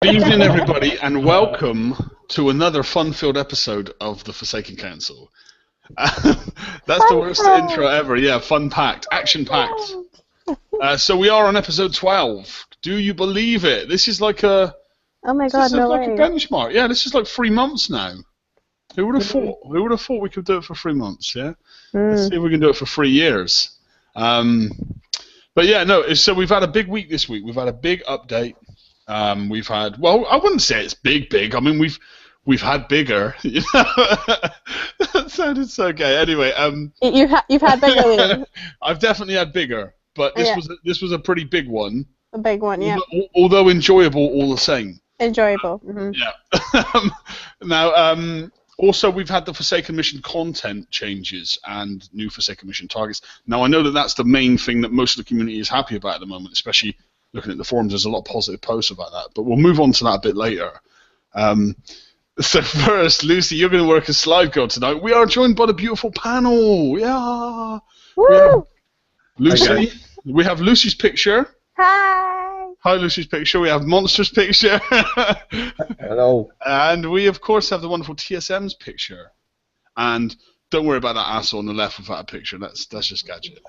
Good evening, everybody, and welcome to another fun-filled episode of the Forsaken Council. That's the worst intro ever. Yeah, fun-packed, action-packed. So we are on episode 12. Do you believe it? This is like a... Oh my god, no like way. a benchmark. Yeah, this is like 3 months now. Who would have thought? Who would have thought we could do it for 3 months? Yeah. Let's see if we can do it for 3 years. But yeah, no. So we've had a big week this week. We've had a big update. We've had, well, I wouldn't say it's big. I mean, we've had bigger. You know? That sounded so gay. Anyway, you've had bigger, Liam. I've definitely had bigger, but this was a pretty big one. A big one, yeah. Although enjoyable all the same. Enjoyable. Mm-hmm. Yeah. Now, also we've had the Forsaken Mission content changes and new Forsaken Mission targets. Now I know that that's the main thing that most of the community is happy about at the moment, especially looking at the forums. There's a lot of positive posts about that, but we'll move on to that a bit later. So first, Lucy, you're going to work as slide girl tonight. We are joined by the beautiful panel. Yeah. Woo! Lucy, we have Lucy's picture. Hi. Hi, Lucy's picture. We have Monster's picture. Hello. And we, of course, have the wonderful TSM's picture. And don't worry about that asshole on the left without a picture. That's just Gadget.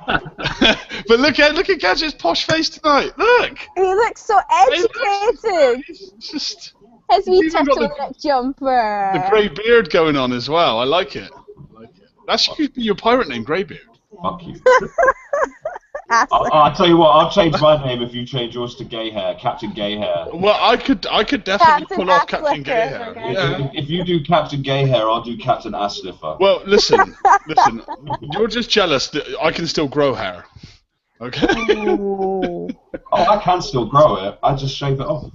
But look at Gadget's posh face tonight. Look. He looks so educated. Just His wee turtleneck jumper. the grey beard going on as well. I like it. That should be your pirate name, Greybeard. Fuck you. I'll tell you what, I'll change my name if you change yours to Gay Hair, Captain Gay Hair. Well, I could definitely Captain pull off Ass Captain Licker, Gay Hair. okay. Yeah. If you do Captain Gay Hair, I'll do Captain Ass Sniffer. Well, listen, you're just jealous that I can still grow hair. Okay? Ooh. Oh, I can still grow it. I just shave it off.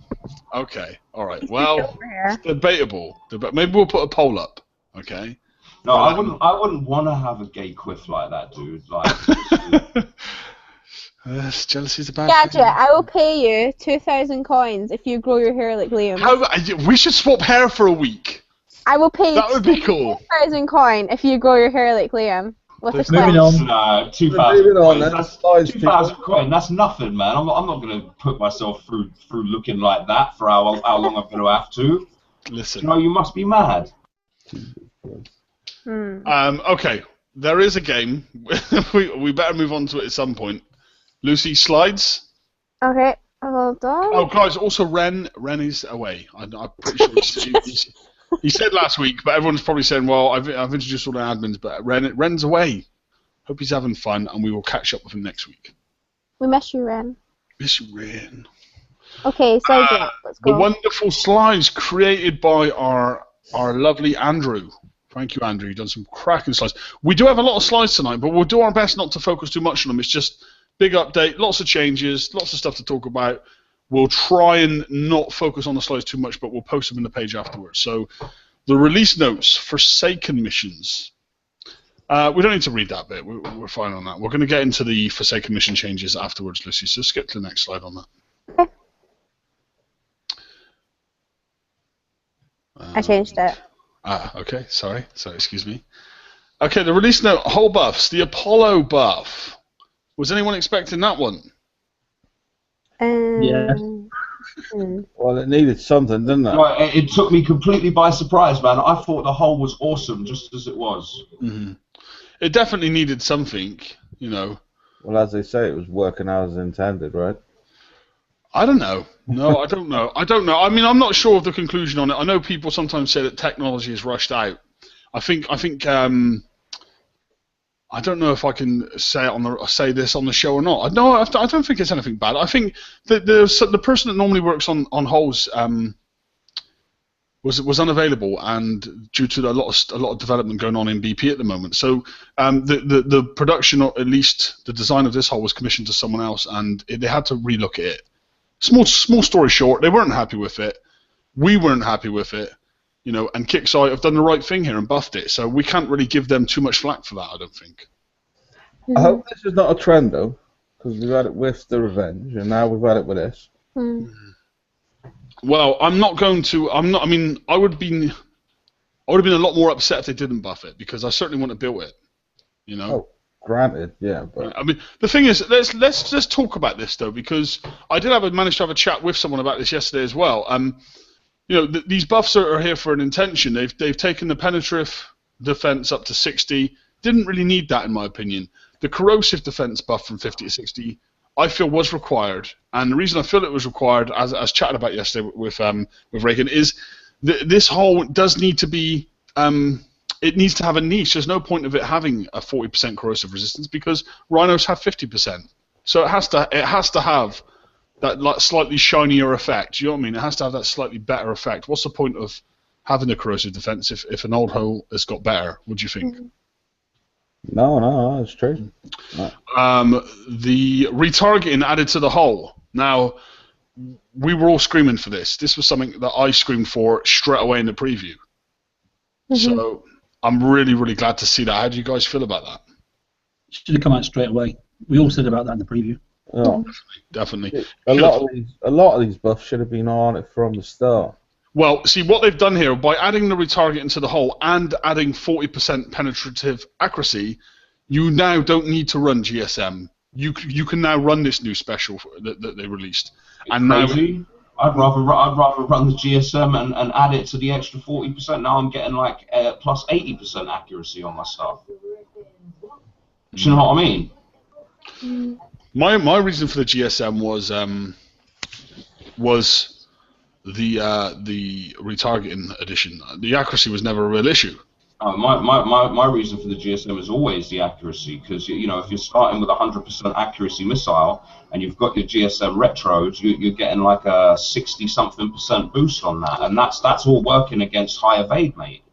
Okay, alright. Well, it's debatable. Maybe we'll put a poll up. Okay? No, I wouldn't want to have a gay quiff like that, dude. Like, Jealousy's a bad Gadget, thing. I will pay you 2,000 coins if you grow your hair like Liam. We should swap hair for a week. I will pay you That would be cool. 2,000 coin if you grow your hair like Liam. With a Moving clip. on. no, 2,000 Moving on, coins. that's That's size 2,000 coins. That's nothing, man. I'm not going to put myself through looking like that for how long I'm going to have to. Listen. No, you must be mad. Okay, there is a game. we better move on to it at some point. Lucy, slides. Okay, hold on. Oh, guys, also Ren is away. I'm pretty sure he said last week, but everyone's probably saying, well, I've introduced all the admins, but Ren's away. Hope he's having fun, and we will catch up with him next week. We miss you, Ren. Miss you, Ren. Okay, slides up. Let's go. The wonderful slides created by our lovely Andrew. Thank you, Andrew. You've done some cracking slides. We do have a lot of slides tonight, but we'll do our best not to focus too much on them. It's just big update, lots of changes, lots of stuff to talk about. We'll try and not focus on the slides too much, but we'll post them in the page afterwards. So the release notes, Forsaken Missions. We don't need to read that bit. We're fine on that. We're going to get into the Forsaken Mission changes afterwards, Lucy. So skip to the next slide on that. Okay. I changed it. Okay. Sorry, excuse me. Okay, the release note, whole buffs. The Apollo buff. Was anyone expecting that one? Yeah. Well, it needed something, didn't it? No, it took me completely by surprise, man. I thought the whole was awesome, just as it was. Mm-hmm. It definitely needed something, you know. Well, as they say, it was working out as intended, right? I don't know. No, I don't know. I mean, I'm not sure of the conclusion on it. I know people sometimes say that technology is rushed out. I think. I don't know if I can say this on the show or not. No, I don't think it's anything bad. I think that the person that normally works on holes was unavailable, and due to a lot of development going on in BP at the moment. So the production, or at least the design of this hole, was commissioned to someone else, and they had to relook at it. Small story short, they weren't happy with it. We weren't happy with it. You know, and Kixeye have done the right thing here and buffed it, so we can't really give them too much flack for that, I don't think. I hope this is not a trend, though, because we've had it with the Revenge, and now we've had it with this. Well, I mean, I would have been a lot more upset if they didn't buff it, because I certainly wouldn't have built it. You know? granted, yeah, but I mean, the thing is, let's just talk about this though, because I did manage to have a chat with someone about this yesterday as well. You know, these buffs are here for an intention. They've taken the penetrative defense up to 60. Didn't really need that in my opinion. The corrosive defense buff from 50 to 60, I feel was required, and the reason I feel it was required, as chatted about yesterday with Reagan, is this hull does need to be. It needs to have a niche. There's no point of it having a 40% corrosive resistance because rhinos have 50%. So it has to have that like slightly shinier effect. You know what I mean? It has to have that slightly better effect. What's the point of having the corrosive defense if an old hull has got better? What do you think? no, it's true. No. The retargeting added to the hull. Now, we were all screaming for this. This was something that I screamed for straight away in the preview. So I'm really, really glad to see that. How do you guys feel about that? Should have come out straight away. We all said about that in the preview. Oh. Definitely. A lot of these buffs should have been on it from the start. Well, see, what they've done here, by adding the retargeting to the hull and adding 40% penetrative accuracy, you now don't need to run GSM. You can now run this new special that they released. And crazy. I'd rather run the GSM and add it to the extra 40%. Now I'm getting like plus 80% accuracy on my stuff. Do you know what I mean? My reason for the GSM was the retargeting addition. The accuracy was never a real issue. My reason for the GSM is always the accuracy, because you know if you're starting with 100% accuracy missile and you've got your GSM retros, you're getting like a 60-something% boost on that, and that's all working against high evade, mate.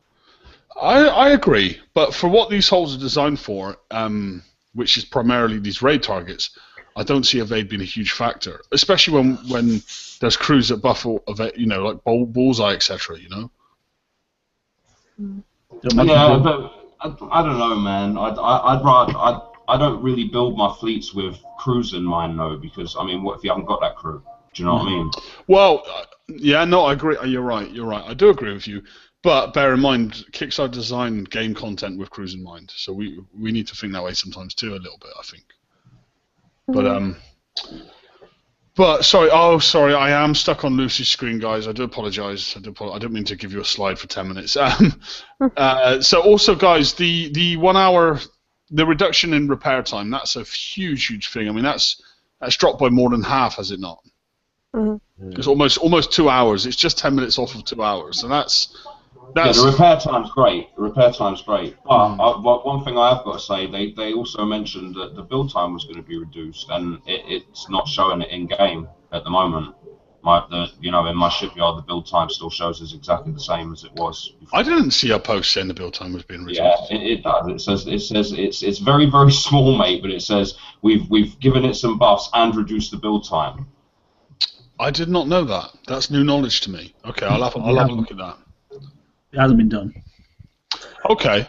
I agree, but for what these holes are designed for, which is primarily these raid targets, I don't see evade being a huge factor, especially when there's crews that buff evade, you know, like bullseye, etc. You know. Yeah, but I don't know, man. I don't really build my fleets with crews in mind, though, because I mean, what if you haven't got that crew? Do you know what I mean? Well, yeah, no, I agree. You're right. I do agree with you. But bear in mind, Kickstarter designed game content with crews in mind, so we need to think that way sometimes too, a little bit, I think. But sorry, I am stuck on Lucy's screen, guys. I do apologise. I didn't mean to give you a slide for 10 minutes. So also, guys, the 1 hour, the reduction in repair time, that's a huge thing. I mean, that's dropped by more than half, has it not? It's almost 2 hours. It's just 10 minutes off of 2 hours, and that's yeah, the repair time's great. But one thing I have got to say, they also mentioned that the build time was going to be reduced, and it's not showing it in game at the moment. In my shipyard, the build time still shows as exactly the same as it was before. I didn't see a post saying the build time was being reduced. Yeah, it does. It says it's very, very small, mate. But it says we've given it some buffs and reduced the build time. I did not know that. That's new knowledge to me. Okay, I'll have a look at that. It hasn't been done. Okay.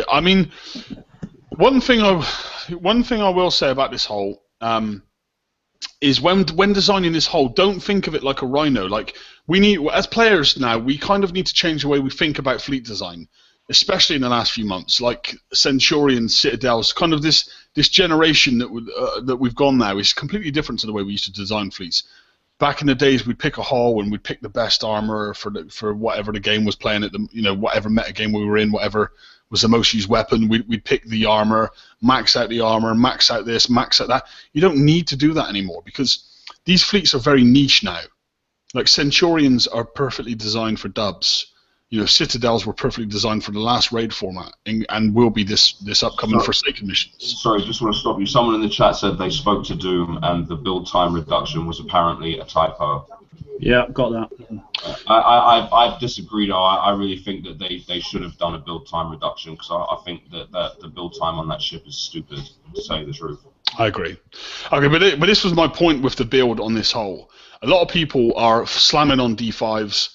I mean, one thing I will say about this hull is when designing this hull, don't think of it like a Rhino. Like we need, as players now, we kind of need to change the way we think about fleet design, especially in the last few months. Like Centurion, Citadels, kind of this generation that we've gone now is completely different to the way we used to design fleets. Back in the days, we'd pick a hull and we'd pick the best armor for whatever the game was playing at the, you know, whatever meta game we were in, whatever was the most used weapon. We'd pick the armor, max out the armor, max out this, max out that. You don't need to do that anymore because these fleets are very niche now. Like Centurions are perfectly designed for dubs. You know, Citadels were perfectly designed for the last raid format and will be this upcoming Forsaken missions. Sorry, just want to stop you. Someone in the chat said they spoke to Doom and the build time reduction was apparently a typo. Yeah, got that. I disagreed. I really think that they should have done a build time reduction because I think that the build time on that ship is stupid, to say the truth. I agree. Okay, but this was my point with the build on this hull. A lot of people are slamming on D5s.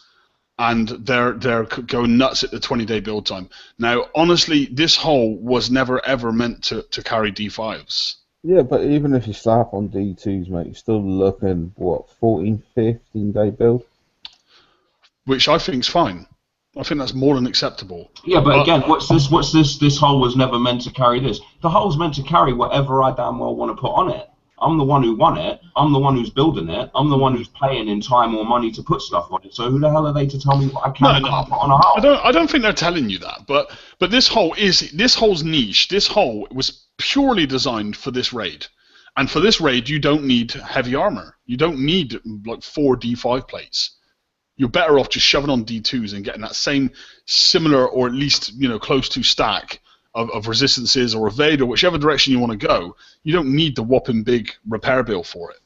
And they're going nuts at the 20-day build time. Now, honestly, this hull was never ever meant to carry D5s. Yeah, but even if you slap on D2s, mate, you're still looking, what, 14, 15-day build? Which I think is fine. I think that's more than acceptable. Yeah, but again, what's this? This hull was never meant to carry this. The hull's meant to carry whatever I damn well want to put on it. I'm the one who won it. I'm the one who's building it. I'm the one who's paying in time or money to put stuff on it. So who the hell are they to tell me what I can and can't put on a hull? I don't think they're telling you that. But this hull's niche. This hull was purely designed for this raid, and for this raid, you don't need heavy armor. You don't need like 4 D5 plates. You're better off just shoving on D2s and getting that same similar or at least close to stack of resistances or evade or whichever direction you want to go. You don't need the whopping big repair bill for it.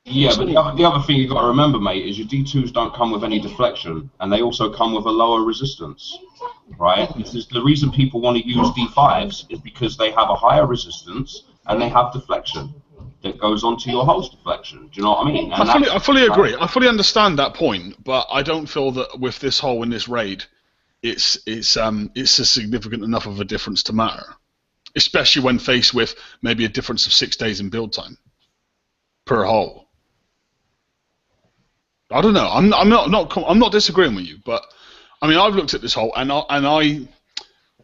Yeah, but the other thing you've got to remember, mate, is your D2s don't come with any deflection, and they also come with a lower resistance, right? The reason people want to use D5s is because they have a higher resistance and they have deflection that goes onto your hull's deflection. Do you know what I mean? I fully agree. I fully understand that point, but I don't feel that with this hull in this raid, it's a significant enough of a difference to matter, especially when faced with maybe a difference of 6 days in build time per hull. I don't know. I'm not disagreeing with you, but I mean I've looked at this hull and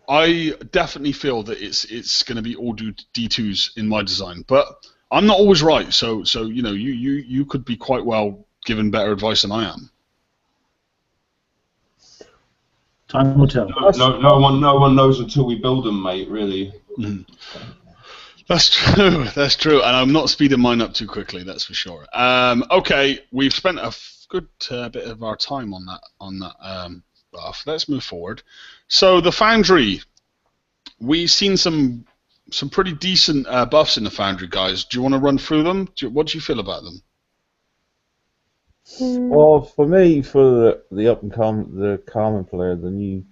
I definitely feel that it's going to be all D2s in my design, but I'm not always right. So you could be quite well given better advice than I am. Time will tell. No one knows until we build them, mate. Really. Mm. That's true. That's true. And I'm not speeding mine up too quickly. That's for sure. Okay, we've spent a good bit of our time on that buff. Let's move forward. So the Foundry, we've seen some pretty decent buffs in the Foundry, guys. Do you want to run through them? What do you feel about them? Well, for me, for the up and the common player, the new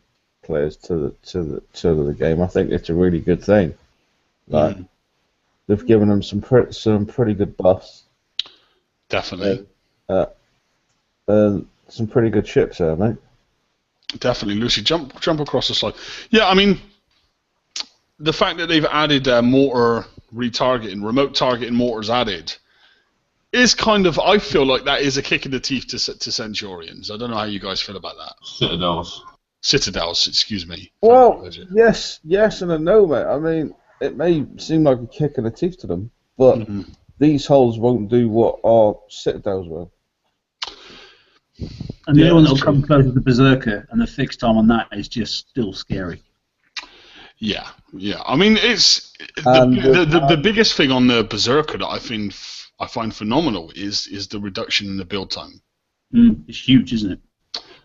players to the game, I think it's a really good thing. Like they've given them some pretty good buffs. Definitely. Some pretty good ships there, mate. Definitely, Lucy. Jump across the slide. Yeah, I mean, the fact that they've added mortar retargeting, remote targeting mortars added, is kind of, I feel like that is a kick in the teeth to Centurions. I don't know how you guys feel about that. Citadels, excuse me. Well, yes and a no, mate. I mean, it may seem like a kick in the teeth to them, but these hulls won't do what our Citadels will. And the only one that will come close to the Berserker, and the fixed time on that is just still scary. Yeah. I mean, it's the biggest thing on the Berserker that I find phenomenal is the reduction in the build time. It's huge, isn't it?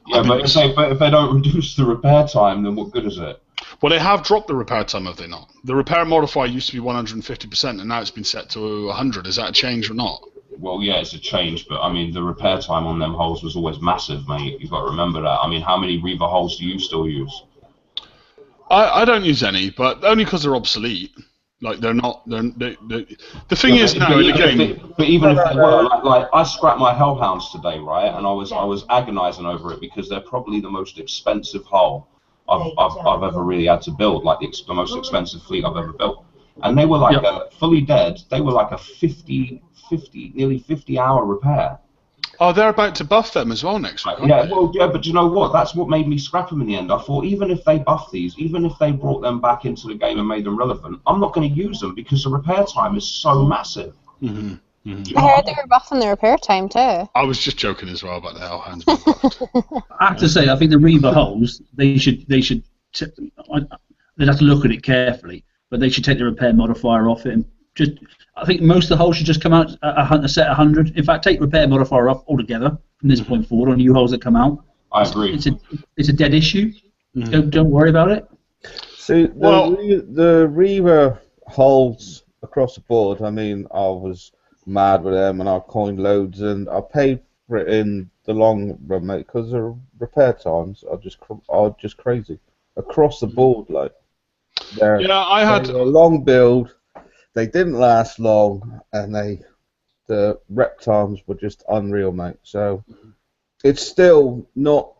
Yeah, but if they don't reduce the repair time, then what good is it? Well, they have dropped the repair time, have they not? The repair modifier used to be 150%, and now it's been set to 100. Is that a change or not? Well, yeah, it's a change, but I mean, the repair time on them hulls was always massive, mate. You've got to remember that. I mean, how many Reaver hulls do you still use? I don't use any, but only because they're obsolete. Like they're not. The thing is now in the game. But even if they were, like I scrapped my Hellhounds today, right? And I was agonising over it because they're probably the most expensive hull I've ever really had to build, like the most expensive fleet I've ever built. And they were like fully dead. They were like a nearly 50-hour repair. Oh, they're about to buff them as well next week. But you know what? That's what made me scrap them in the end. I thought even if they buff these, even if they brought them back into the game and made them relevant, I'm not going to use them because the repair time is so massive. I heard they were buffing the repair time too. I was just joking as well about the Hellhounds being buffed. I have to say, I think the Reaver hulls, they'd have to look at it carefully, but they should take the repair modifier off it and just. I think most of the hulls should just come out a set 100. In fact, take repair modifier off altogether from this point forward on new hulls that come out. I agree. It's a dead issue. Don't worry about it. See, the Reaver hulls across the board. I mean, I was mad with them, and I coined loads, and I paid for it in the long run, mate, because the repair times are just crazy across the board. Like, I had a long build. They didn't last long, and the rep times were just unreal, mate. So it's still not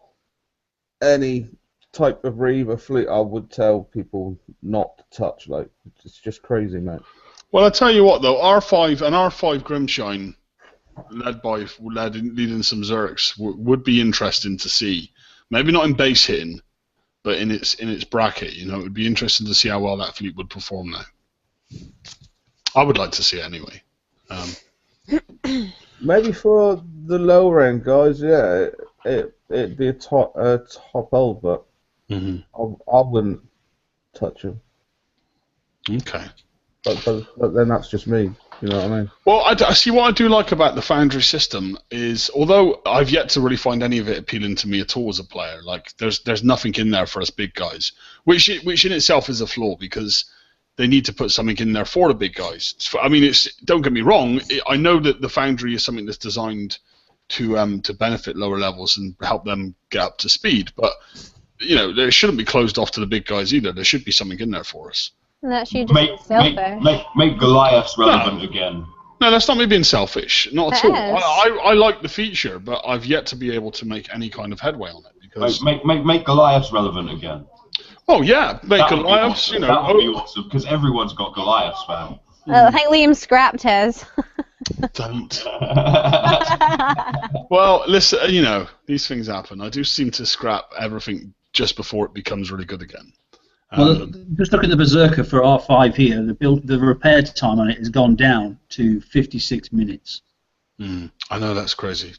any type of Reaver fleet I would tell people not to touch. Like, it's just crazy, mate. Well, I tell you what, though, R5 and R5 Grimshine, leading some Zerks, would be interesting to see. Maybe not in base hitting, but in its bracket. You know, it would be interesting to see how well that fleet would perform now. I would like to see it anyway. Maybe for the lower end guys, yeah, it'd be a top hold, but I wouldn't touch them. Okay. But then that's just me. You know what I mean? Well, I see what I do like about the Foundry system is, although I've yet to really find any of it appealing to me at all as a player, like there's nothing in there for us big guys, which in itself is a flaw because they need to put something in there for the big guys. I mean, don't get me wrong. I know that the Foundry is something that's designed to benefit lower levels and help them get up to speed, but you know, they shouldn't be closed off to the big guys either. There should be something in there for us. And that's you just selfish. Make Goliaths relevant again. No, that's not me being selfish. Not at all. I like the feature, but I've yet to be able to make any kind of headway on it because make Goliaths relevant again. Oh yeah, make Goliaths. Awesome. You know, that would be awesome because everyone's got Goliaths, man. I think Liam scrapped his. Don't. Well, listen. You know, these things happen. I do seem to scrap everything just before it becomes really good again. Well, just looking at the Berserker for R5 here, the repair time on it has gone down to 56 minutes. I know, that's crazy.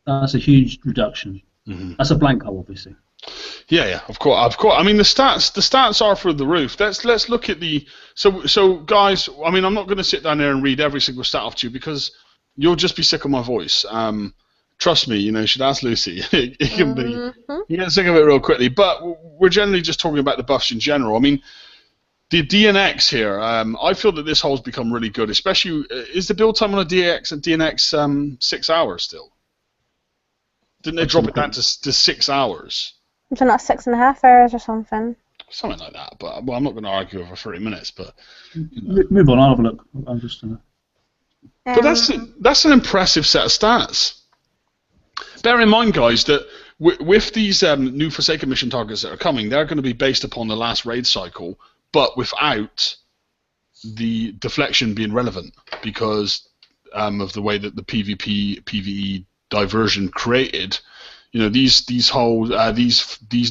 That's a huge reduction. That's a blank hole, obviously. Yeah, of course. I mean, the stats are through the roof. Let's look at the so guys. I mean, I'm not going to sit down there and read every single stat off to you because you'll just be sick of my voice. Trust me, you know, you should ask Lucy. You get sick of it real quickly. But we're generally just talking about the buffs in general. I mean, the DNX here, I feel that this hole's become really good, especially, is the build time on a DNX 6 hours still? Didn't they drop it down to 6 hours? So not 6.5 hours or something. Something like that. But well, I'm not going to argue over 30 minutes. But you know. Move on, I'll have a look. I'm just. But that's an impressive set of stats. Bear in mind, guys, that with these new Forsaken mission targets that are coming, they're going to be based upon the last raid cycle, but without the deflection being relevant because of the way that the PvE diversion created. You know, these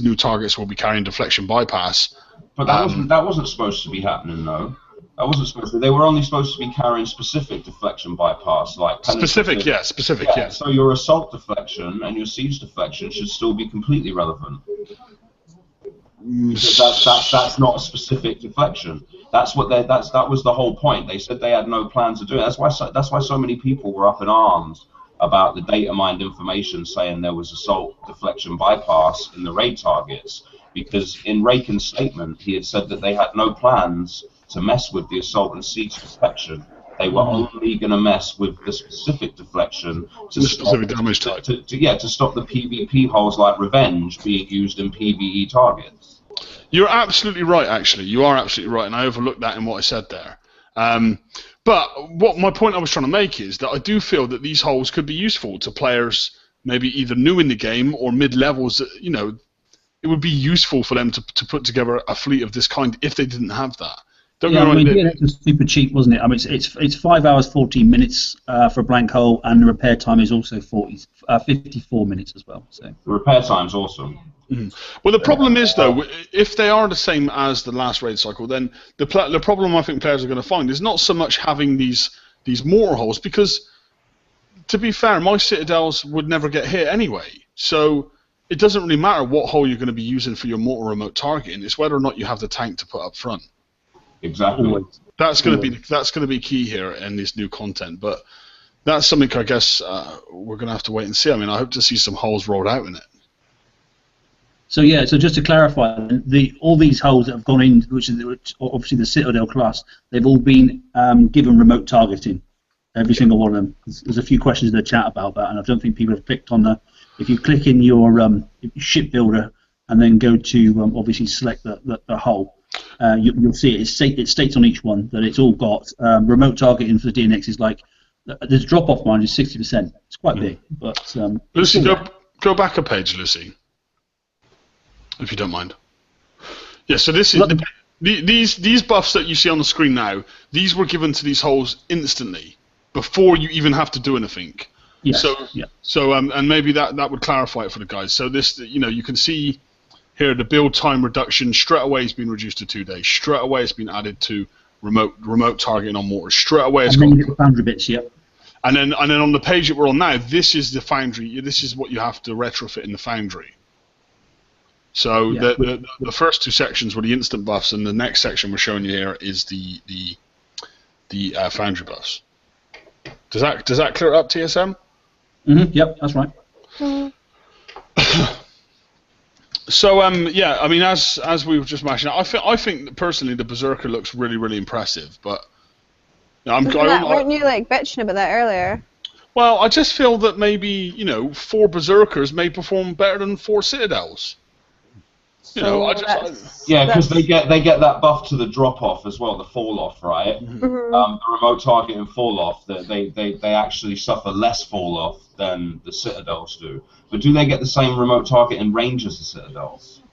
new targets will be carrying deflection bypass. But that wasn't supposed to be happening, though. That wasn't supposed to. They were only supposed to be carrying specific deflection bypass, like specific. Yeah. So your assault deflection and your siege deflection should still be completely relevant. Because that's not a specific deflection. That was the whole point. They said they had no plan to do it. That's why so many people were up in arms about the data mined information saying there was assault deflection bypass in the raid targets, because in Raken's statement he had said that they had no plans to mess with the assault and siege deflection. They were only going to mess with the specific deflection to stop the PvP holes like Revenge being used in PvE targets. You're absolutely right, actually. You are absolutely right, and I overlooked that in what I said there. But what my point I was trying to make is that I do feel that these holes could be useful to players maybe either new in the game or mid-levels. You know, it would be useful for them to put together a fleet of this kind if they didn't have that. It was super cheap, wasn't it? I mean, it's 5 hours 14 minutes for a blank hole, and the repair time is also 54 minutes as well. So the repair time's awesome. Well, the problem is, though, if they are the same as the last raid cycle, then the problem I think players are going to find is not so much having these mortar holes, because, to be fair, my citadels would never get hit anyway. So it doesn't really matter what hole you're going to be using for your mortar remote targeting. It's whether or not you have the tank to put up front. Exactly. That's going to be key here in this new content, but that's something I guess we're going to have to wait and see. I mean, I hope to see some holes rolled out in it. So yeah, so just to clarify, all these holes that have gone in, which obviously the Citadel class, they've all been given remote targeting, every single one of them. There's a few questions in the chat about that, and I don't think people have clicked on the. If you click in your ship builder and then go to obviously select the hole. You'll see it states on each one that it's all got remote targeting for the DNX is like the drop-off margin is 60%. It's quite big, but Lucy, go back a page, Lucy, if you don't mind. Yeah, so this is these buffs that you see on the screen now. These were given to these holes instantly before you even have to do anything. Yes. So, yeah. And maybe that would clarify it for the guys. So this, you can see here the build time reduction straight away has been reduced to 2 days. Straight away it's been added to remote targeting on mortars. Straight away it's and then you get the Foundry bits, yep. And then on the page that we're on now, this is the Foundry. This is what you have to retrofit in the Foundry. So Yeah. the first 2 sections were the instant buffs, and the next section we're showing you here is the Foundry buffs. Does that clear it up, TSM? Yep, that's right. So yeah, I mean, as we were just mentioning, I think personally the Berserker looks really, really impressive, but weren't you like bitching about that earlier? Well, I just feel that maybe 4 Berserkers may perform better than 4 Citadels. Yeah, because they get that buff to the drop off as well, the fall off, right? Mm-hmm. The remote target and fall off, they actually suffer less fall off than the Citadels do. But do they get the same remote target and range as the Citadels?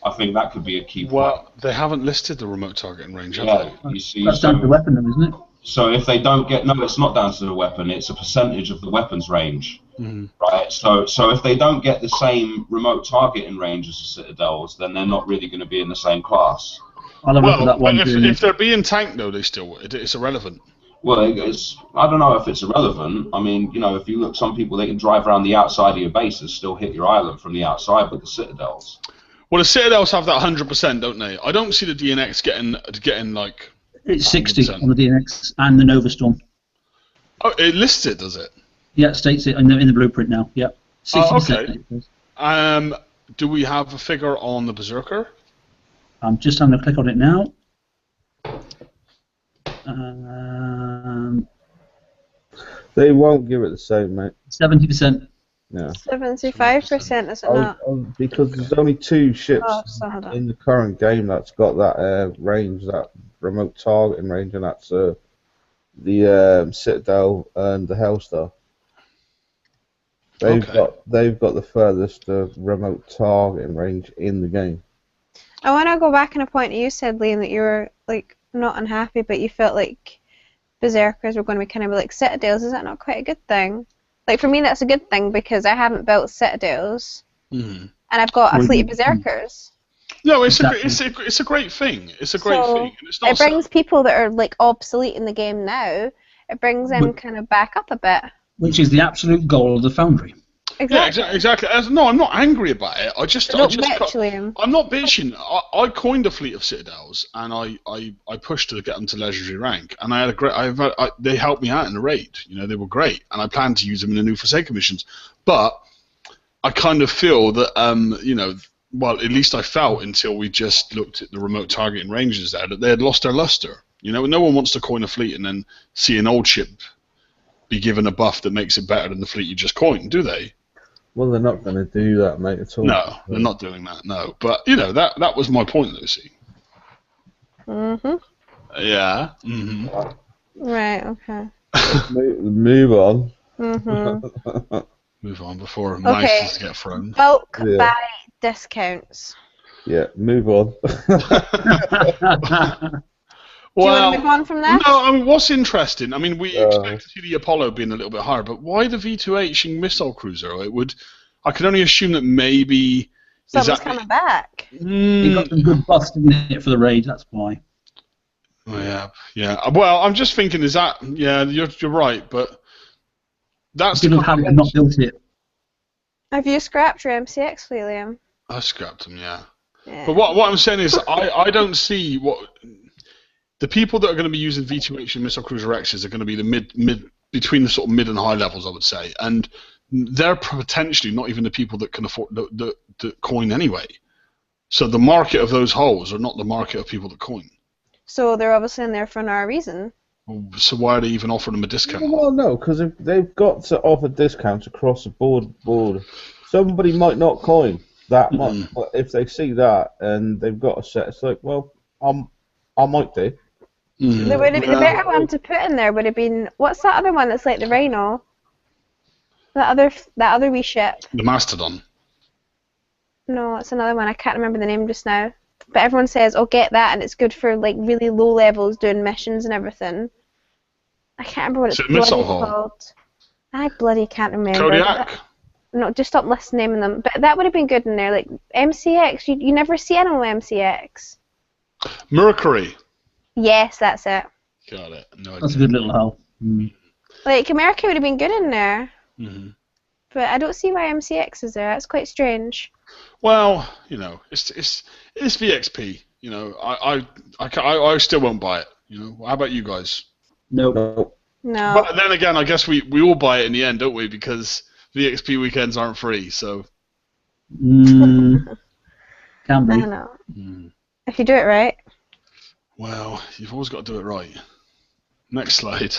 I think that could be a key point. Well, they haven't listed the remote target and range, have they? You see, That's down to the weapon, then, isn't it? So if they don't get, no, it's not down to the weapon. It's a percentage of the weapon's range, right? So if they don't get the same remote targeting range as the Citadels, then they're not really going to be in the same class. I'll have a look at that one. If they're being tanked, though, it's irrelevant. Well, I don't know if it's irrelevant. I mean, if you look, some people, they can drive around the outside of your base and still hit your island from the outside with the Citadels. Well, the Citadels have that 100%, don't they? I don't see the DNX getting like. It's 60 on the DNX and the Nova Storm. Oh, it lists it, does it? Yeah, it states it in the blueprint now. Yep. 60%. Okay. Do we have a figure on the Berserker? I'm just having a click on it now. They won't give it the same, mate. 70%. No. 75%, is it not? Because there's only 2 ships hold on. in the current game that's got that range, that remote targeting range, and that's the Citadel and the Hellstar. They've got the furthest remote targeting range in the game. I want to go back on a point you said, Liam, that you were like not unhappy, but you felt like Berserkers were going to be kind of like Citadels. Is that not quite a good thing? Like for me, that's a good thing because I haven't built Citadels, and I've got a fleet of Berserkers. No, it's a great thing. It's a great thing. And it's not it brings people that are like obsolete in the game now. It brings them kind of back up a bit. Which is the absolute goal of the Foundry. Exactly. Yeah, exactly. No, I'm not angry about it. I'm not bitching. I coined a fleet of Citadels, and I pushed to get them to legendary rank, and I had a great. They helped me out in the raid. They were great, and I plan to use them in the new Forsaken missions. But I kind of feel that well, at least I felt until we just looked at the remote targeting ranges there that they had lost their luster. No one wants to coin a fleet and then see an old ship be given a buff that makes it better than the fleet you just coined, do they? Well, they're not going to do that, mate, at all. No, they're not doing that, no. But, that was my point, Lucy. Mm-hmm. Yeah. Mm-hmm. Right, okay. Move on. Mm-hmm. Move on before mice get thrown. Bulk buy discounts. Yeah, move on. Do you want to move on from that? No, I mean, what's interesting, I mean, we expect to see the Apollo being a little bit higher, but why the V2H missile cruiser? I can only assume that maybe... Something's coming back. He got some good buffs, didn't it, for the raid, that's why. Oh, yeah. Well, I'm just thinking, you're right, but that's the how they've not built it. Have you scrapped your MCX fleet, Liam? I scrapped them, yeah. But what I'm saying is, I don't see what... The people that are going to be using V2H and Missile Cruiser X's are going to be the between the sort of mid and high levels, I would say, and they're potentially not even the people that can afford the coin anyway. So the market of those holes are not the market of people that coin. So they're obviously in there for no reason. So why are they even offering them a discount? Well, no, because they've got to offer discounts across the board. Somebody might not coin that much, but if they see that and they've got a set, it's like, well, I might do. The better one to put in there would have been, what's that other one that's like the Rhino? That other wee ship. The Mastodon. No, it's another one. I can't remember the name just now. But everyone says, "Oh, get that," and it's good for like really low levels doing missions and everything. I can't remember what it's called. I bloody can't remember. Kodiak. No, just stop listening naming them. But that would have been good in there. Like MCX, you never see anyone with MCX. Mercury. Yes, that's it. Got it. No That's a idea. good little hole. Mm. Like America would have been good in there. Mm-hmm. But I don't see why MCX is there. That's quite strange. Well, you know, it's VXP. You know, I still won't buy it. You know, how about you guys? Nope. No. No. But then again, I guess we all buy it in the end, don't we? Because VXP weekends aren't free, so. Can I be. don't know. If you do it right. Well, you've always got to do it right. Next slide.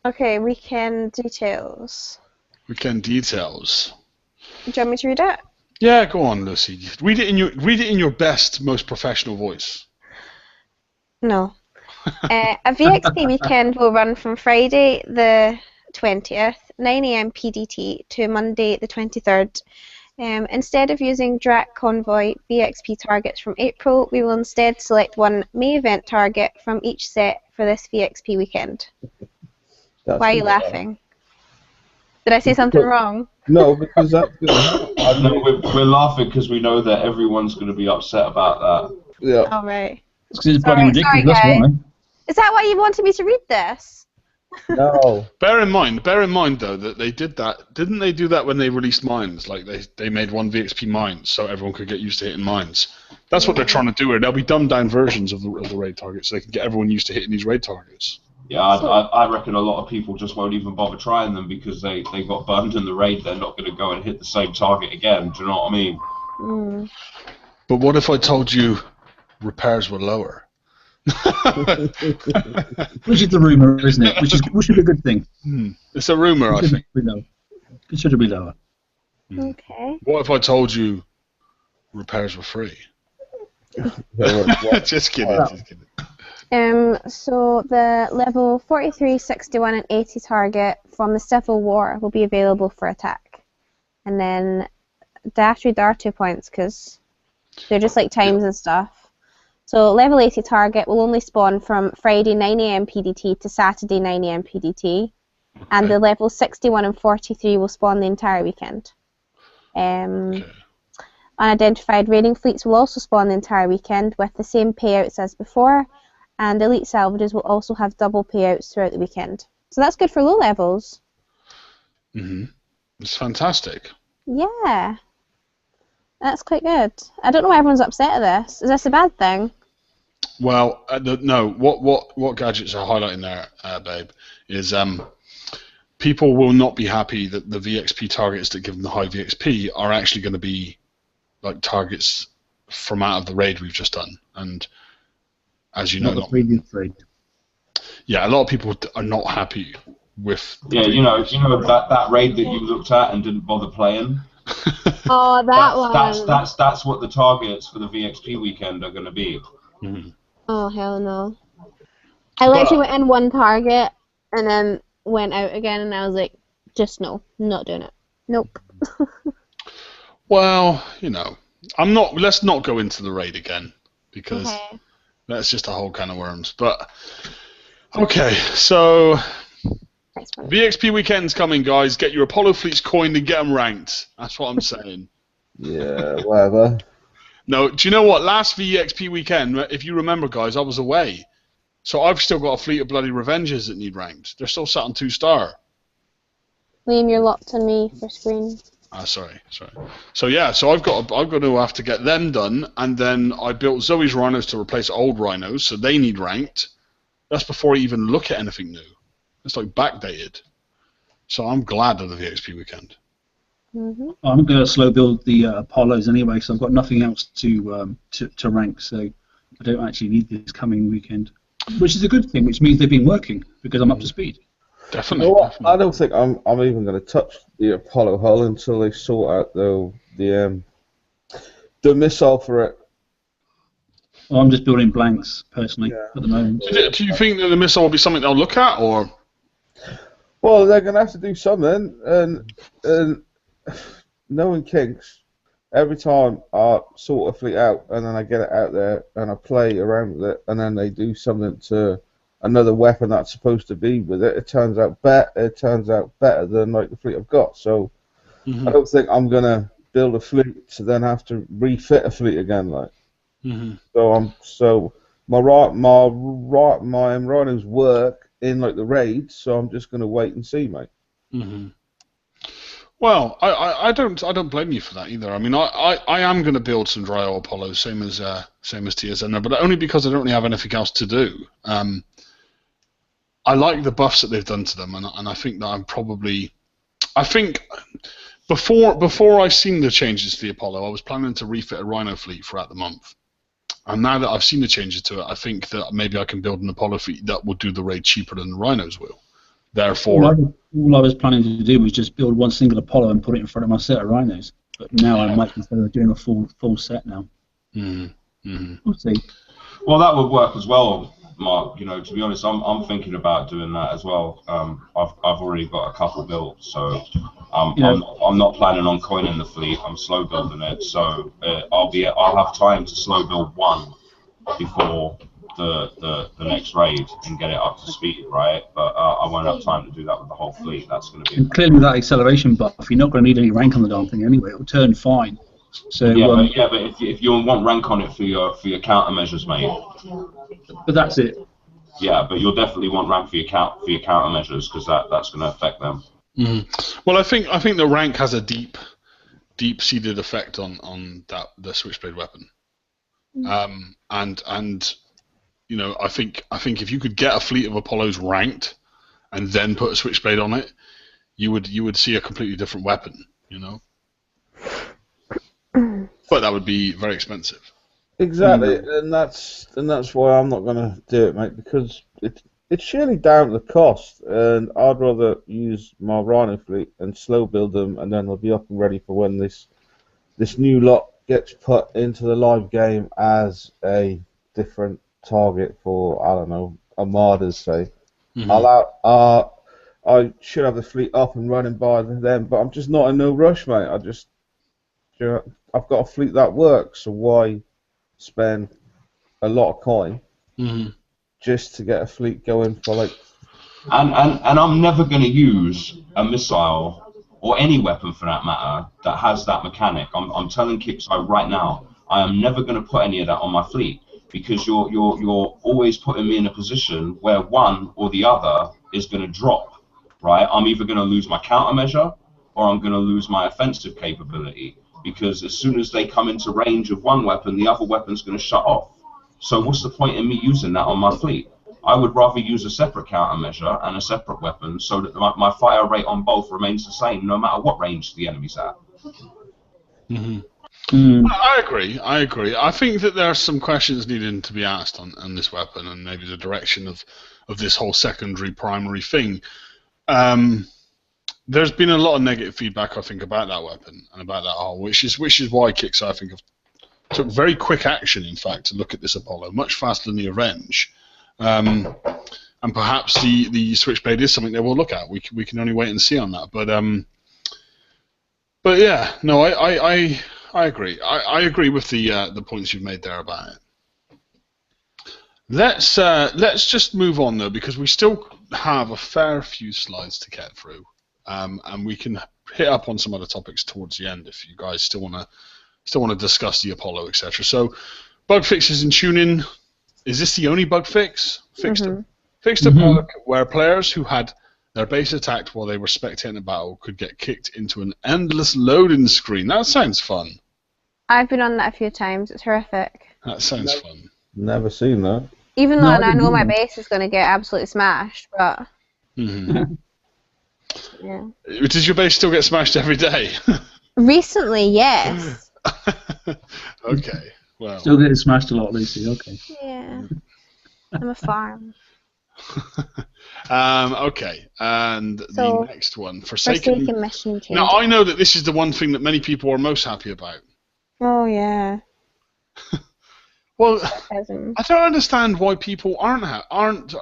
Okay, weekend details. Weekend details. Do you want me to read it? Yeah, go on, Lucy. Read it in your best, most professional voice. No. A VXP weekend will run from Friday the 20th, 9 AM PDT, to Monday the 23rd. Instead of using DRAC Convoy VXP targets from April, we will instead select one May event target from each set for this VXP weekend. That's Why are you gonna happen. laughing? Did I say something wrong? No, because that's going to happen. I know we're laughing because we know that everyone's going to be upset about that. Yeah. Oh, right. It's 'cause it's bloody Sorry, ridiculous, that's guys. why. Is that why you wanted me to read this? No. Bear in mind though that they did that. Didn't they do that when they released mines? Like they made one VXP mine so everyone could get used to hitting mines. That's what they're trying to do here. They'll be dumbed down versions of the raid targets so they can get everyone used to hitting these raid targets. Yeah, I reckon a lot of people just won't even bother trying them because they got burned in the raid. They're not going to go and hit the same target again. Do you know what I mean? Mm. But what if I told you repairs were lower? Which is the rumour, isn't it? Which is a good thing. It's a rumour, I think. Considerably lower. Okay. What if I told you repairs were free? Just kidding. Just kidding. So the level 43, 61, and 80 target from the Civil War will be available for attack. And then dash read are 2 points because they're just like times and stuff. So level 80 target will only spawn from Friday 9 AM PDT to Saturday 9 AM PDT. And the level 61 and 43 will spawn the entire weekend. Unidentified raiding fleets will also spawn the entire weekend with the same payouts as before. And elite salvages will also have double payouts throughout the weekend. So that's good for low levels. It's fantastic. Yeah. That's quite good. I don't know why everyone's upset at this. Is this a bad thing? Well, no. What gadgets are highlighting there, babe, is people will not be happy that the VXP targets that give them the high VXP are actually going to be like targets from out of the raid we've just done. And as you know, Not the previous raid. Yeah, a lot of people are not happy with. Yeah, you know that raid that you looked at and didn't bother playing. Oh, That's what the targets for the VXP weekend are going to be. Oh, hell no. I literally went in one target and then went out again, and I was like, just no, not doing it. Nope. Well, you know, let's not go into the raid again because that's just a whole can of worms. But okay, so VXP weekend's coming, guys. Get your Apollo fleets coined and get them ranked. That's what I'm saying. Yeah, whatever. No, do you know what? Last VXP weekend, if you remember, guys, I was away. So I've still got a fleet of bloody Revengers that need ranked. They're still sat on 2-star. Liam, you're locked on me for screen. Sorry. So yeah, so I've got to have to get them done, and then I built Zoe's Rhinos to replace old Rhinos, so they need ranked. That's before I even look at anything new. It's like backdated. So I'm glad of the VXP weekend. I'm going to slow build the Apollos anyway, so I've got nothing else to rank, so I don't actually need this coming weekend, which is a good thing, which means they've been working because I'm up to speed. Definitely. You know what? I don't think I'm even going to touch the Apollo hull until they sort out the missile for it. Well, I'm just building blanks personally at the moment. Do you think that the missile will be something they'll look at, or? Well, they're going to have to do something, and knowing Kinks, every time I sort a fleet out and then I get it out there and I play around with it and then they do something to another weapon that's supposed to be with it. It turns out better than like the fleet I've got. So I don't think I'm gonna build a fleet to then have to refit a fleet again. Like, so my rhinos work in like the raids. So I'm just gonna wait and see, mate. Well, I don't blame you for that either. I mean, I am going to build some Dryo Apollos, same as TSN, but only because I don't really have anything else to do. I like the buffs that they've done to them, and I think that I think before I seen the changes to the Apollo, I was planning to refit a Rhino fleet throughout the month. And now that I've seen the changes to it, I think that maybe I can build an Apollo fleet that will do the raid cheaper than the Rhinos will. Therefore, all I was planning to do was just build one single Apollo and put it in front of my set of Rhinos. But now I might consider doing a full set now. We'll see. Well, that would work as well, Mark. You know, to be honest, I'm thinking about doing that as well. I've already got a couple built, so I'm not planning on coining the fleet. I'm slow building it, so I'll have time to slow build one before the next raid and get it up to speed, right? But I won't have time to do that with the whole fleet. That's going to be. And clearly, with that acceleration buff, you're not going to need any rank on the darn thing anyway. It'll turn fine. So but if you want rank on it for your countermeasures, mate. But that's it. Yeah, but you'll definitely want rank for your countermeasures because that's going to affect them. Well, I think the rank has a deep-seated effect on the switchblade weapon, and you know, I think if you could get a fleet of Apollos ranked and then put a switchblade on it, you would see a completely different weapon, you know. But that would be very expensive. Exactly, and that's why I'm not going to do it, mate, because it's surely down to the cost, and I'd rather use my Rhino fleet and slow build them, and then they'll be up and ready for when this new lot gets put into the live game as a different target for, I don't know, armadas, say. I should have the fleet up and running by then, but I'm just not in no rush, mate. I've got a fleet that works, so why spend a lot of coin just to get a fleet going for like... And I'm never going to use a missile or any weapon for that matter that has that mechanic. I'm telling Kixeye right now, I am never going to put any of that on my fleet. Because you're always putting me in a position where one or the other is going to drop, right? I'm either going to lose my countermeasure or I'm going to lose my offensive capability. Because as soon as they come into range of one weapon, the other weapon's going to shut off. So what's the point in me using that on my fleet? I would rather use a separate countermeasure and a separate weapon so that my fire rate on both remains the same no matter what range the enemy's at. I agree. I think that there are some questions needing to be asked on this weapon and maybe the direction of this whole secondary primary thing. There's been a lot of negative feedback, I think, about that weapon and about that hull, which is why Kixeye, I think, took very quick action, in fact, to look at this Apollo, much faster than the Avenge. And perhaps the Switchblade is something they will look at. We can only wait and see on that. But yeah, no, I agree. I agree with the points you've made there about it. Let's just move on though, because we still have a fair few slides to get through, and we can hit up on some other topics towards the end if you guys still want to discuss the Apollo, etc. So, bug fixes in tuning. Is this the only bug fix? Fixed a bug where players who had their base attacked while they were spectating a battle could get kicked into an endless loading screen. That sounds fun. I've been on that a few times. It's horrific. That sounds fun. Never seen that. Even though I know my base is going to get absolutely smashed, but... Yeah. Does your base still get smashed every day? Recently, yes. Okay, well... Still getting smashed a lot, Lucy, okay. Yeah. I'm a farm. Okay, and the next one, Forsaken Machine Change. Now, I know that this is the one thing that many people are most happy about. Oh, yeah. Well, I don't understand why people aren't.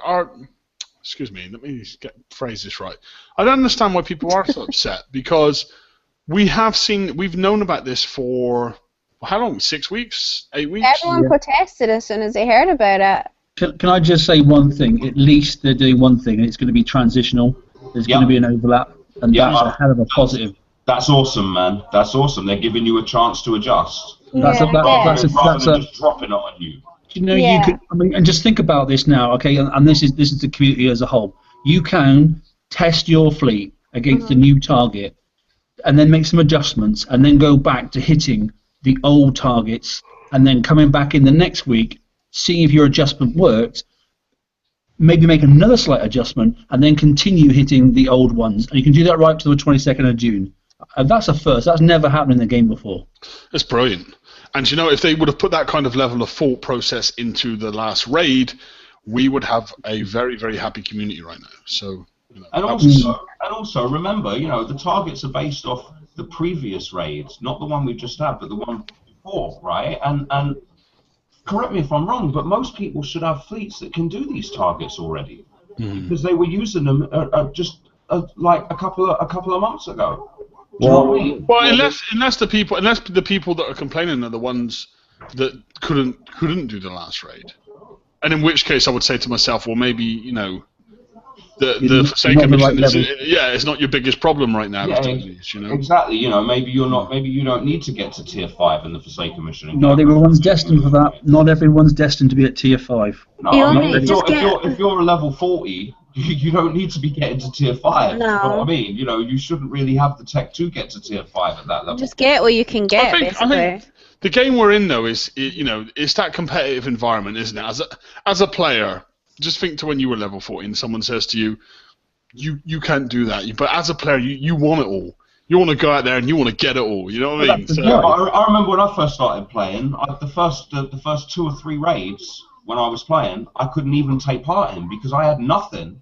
Excuse me, let me phrase this right. I don't understand why people are so upset, because we've known about this for how long? 6 weeks? 8 weeks? Everyone protested as soon as they heard about it. Can I just say one thing? At least they're doing one thing, and it's going to be transitional. There's going to be an overlap, and that's a hell of a positive. That's awesome, man. That's awesome. They're giving you a chance to adjust. That's just dropping it on you. You know, you could. I mean, and just think about this now, okay? And this is the community as a whole. You can test your fleet against the new target, and then make some adjustments, and then go back to hitting the old targets, and then coming back in the next week, seeing if your adjustment worked. Maybe make another slight adjustment, and then continue hitting the old ones. And you can do that right to the 22nd of June. And that's a first. That's never happened in the game before. It's brilliant. And you know, if they would have put that kind of level of thought process into the last raid, we would have a very, very happy community right now. So, you know, and also remember, you know, the targets are based off the previous raids, not the one we just had, but the one before, right? And correct me if I'm wrong, but most people should have fleets that can do these targets already, because they were using them like a couple of months ago. Well, unless the people that are complaining are the ones that couldn't do the last raid, and in which case I would say to myself, well, maybe, you know, the Forsaken mission it's not your biggest problem right now. You know? Exactly. You know, maybe you don't need to get to tier 5 in the Forsaken mission. Not everyone's destined for that. Not everyone's destined to be at tier 5. No, if you're a level 40. You don't need to be getting to tier 5. No. You know what I mean? You know, you shouldn't really have the tech to get to tier 5 at that level. Just get what you can get, I think the game we're in, though, is, you know, it's that competitive environment, isn't it? As a player, just think to when you were level 40 and someone says to you, you can't do that. But as a player, you want it all. You want to go out there and you want to get it all. You know what I mean? So, I remember when I first started playing, the first 2 or 3 raids when I was playing, I couldn't even take part in because I had nothing.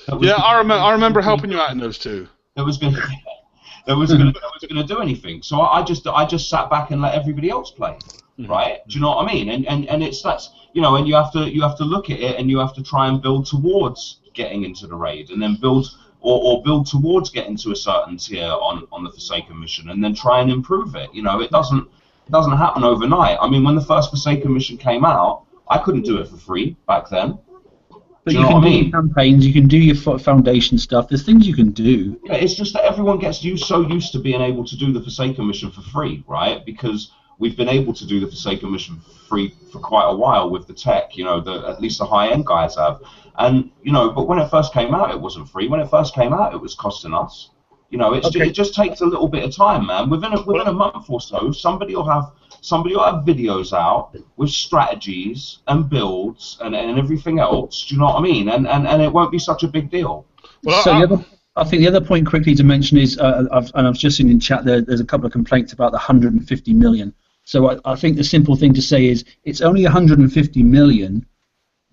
I remember helping you out in those two. That was going to do anything. So I just sat back and let everybody else play, right? Do you know what I mean? And that's you know, and you have to look at it and you have to try and build towards getting into the raid, and then build build towards getting to a certain tier on the Forsaken mission, and then try and improve it. You know, it doesn't happen overnight. I mean, when the first Forsaken mission came out, I couldn't do it for free back then. But you can do your campaigns, you can do your foundation stuff. There's things you can do. Yeah, it's just that everyone gets so used to being able to do the Forsaken mission for free, right? Because we've been able to do the Forsaken mission for free for quite a while with the tech. You know, at least the high-end guys have. And you know, but when it first came out, it wasn't free. When it first came out, it was costing us. You know, it just takes a little bit of time, man. Within a month or so, somebody will have videos out with strategies and builds and everything else. Do you know what I mean? And it won't be such a big deal. Well, so I think the other point quickly to mention is, I've just seen in chat there's a couple of complaints about the 150 million. So I think the simple thing to say is it's only 150 million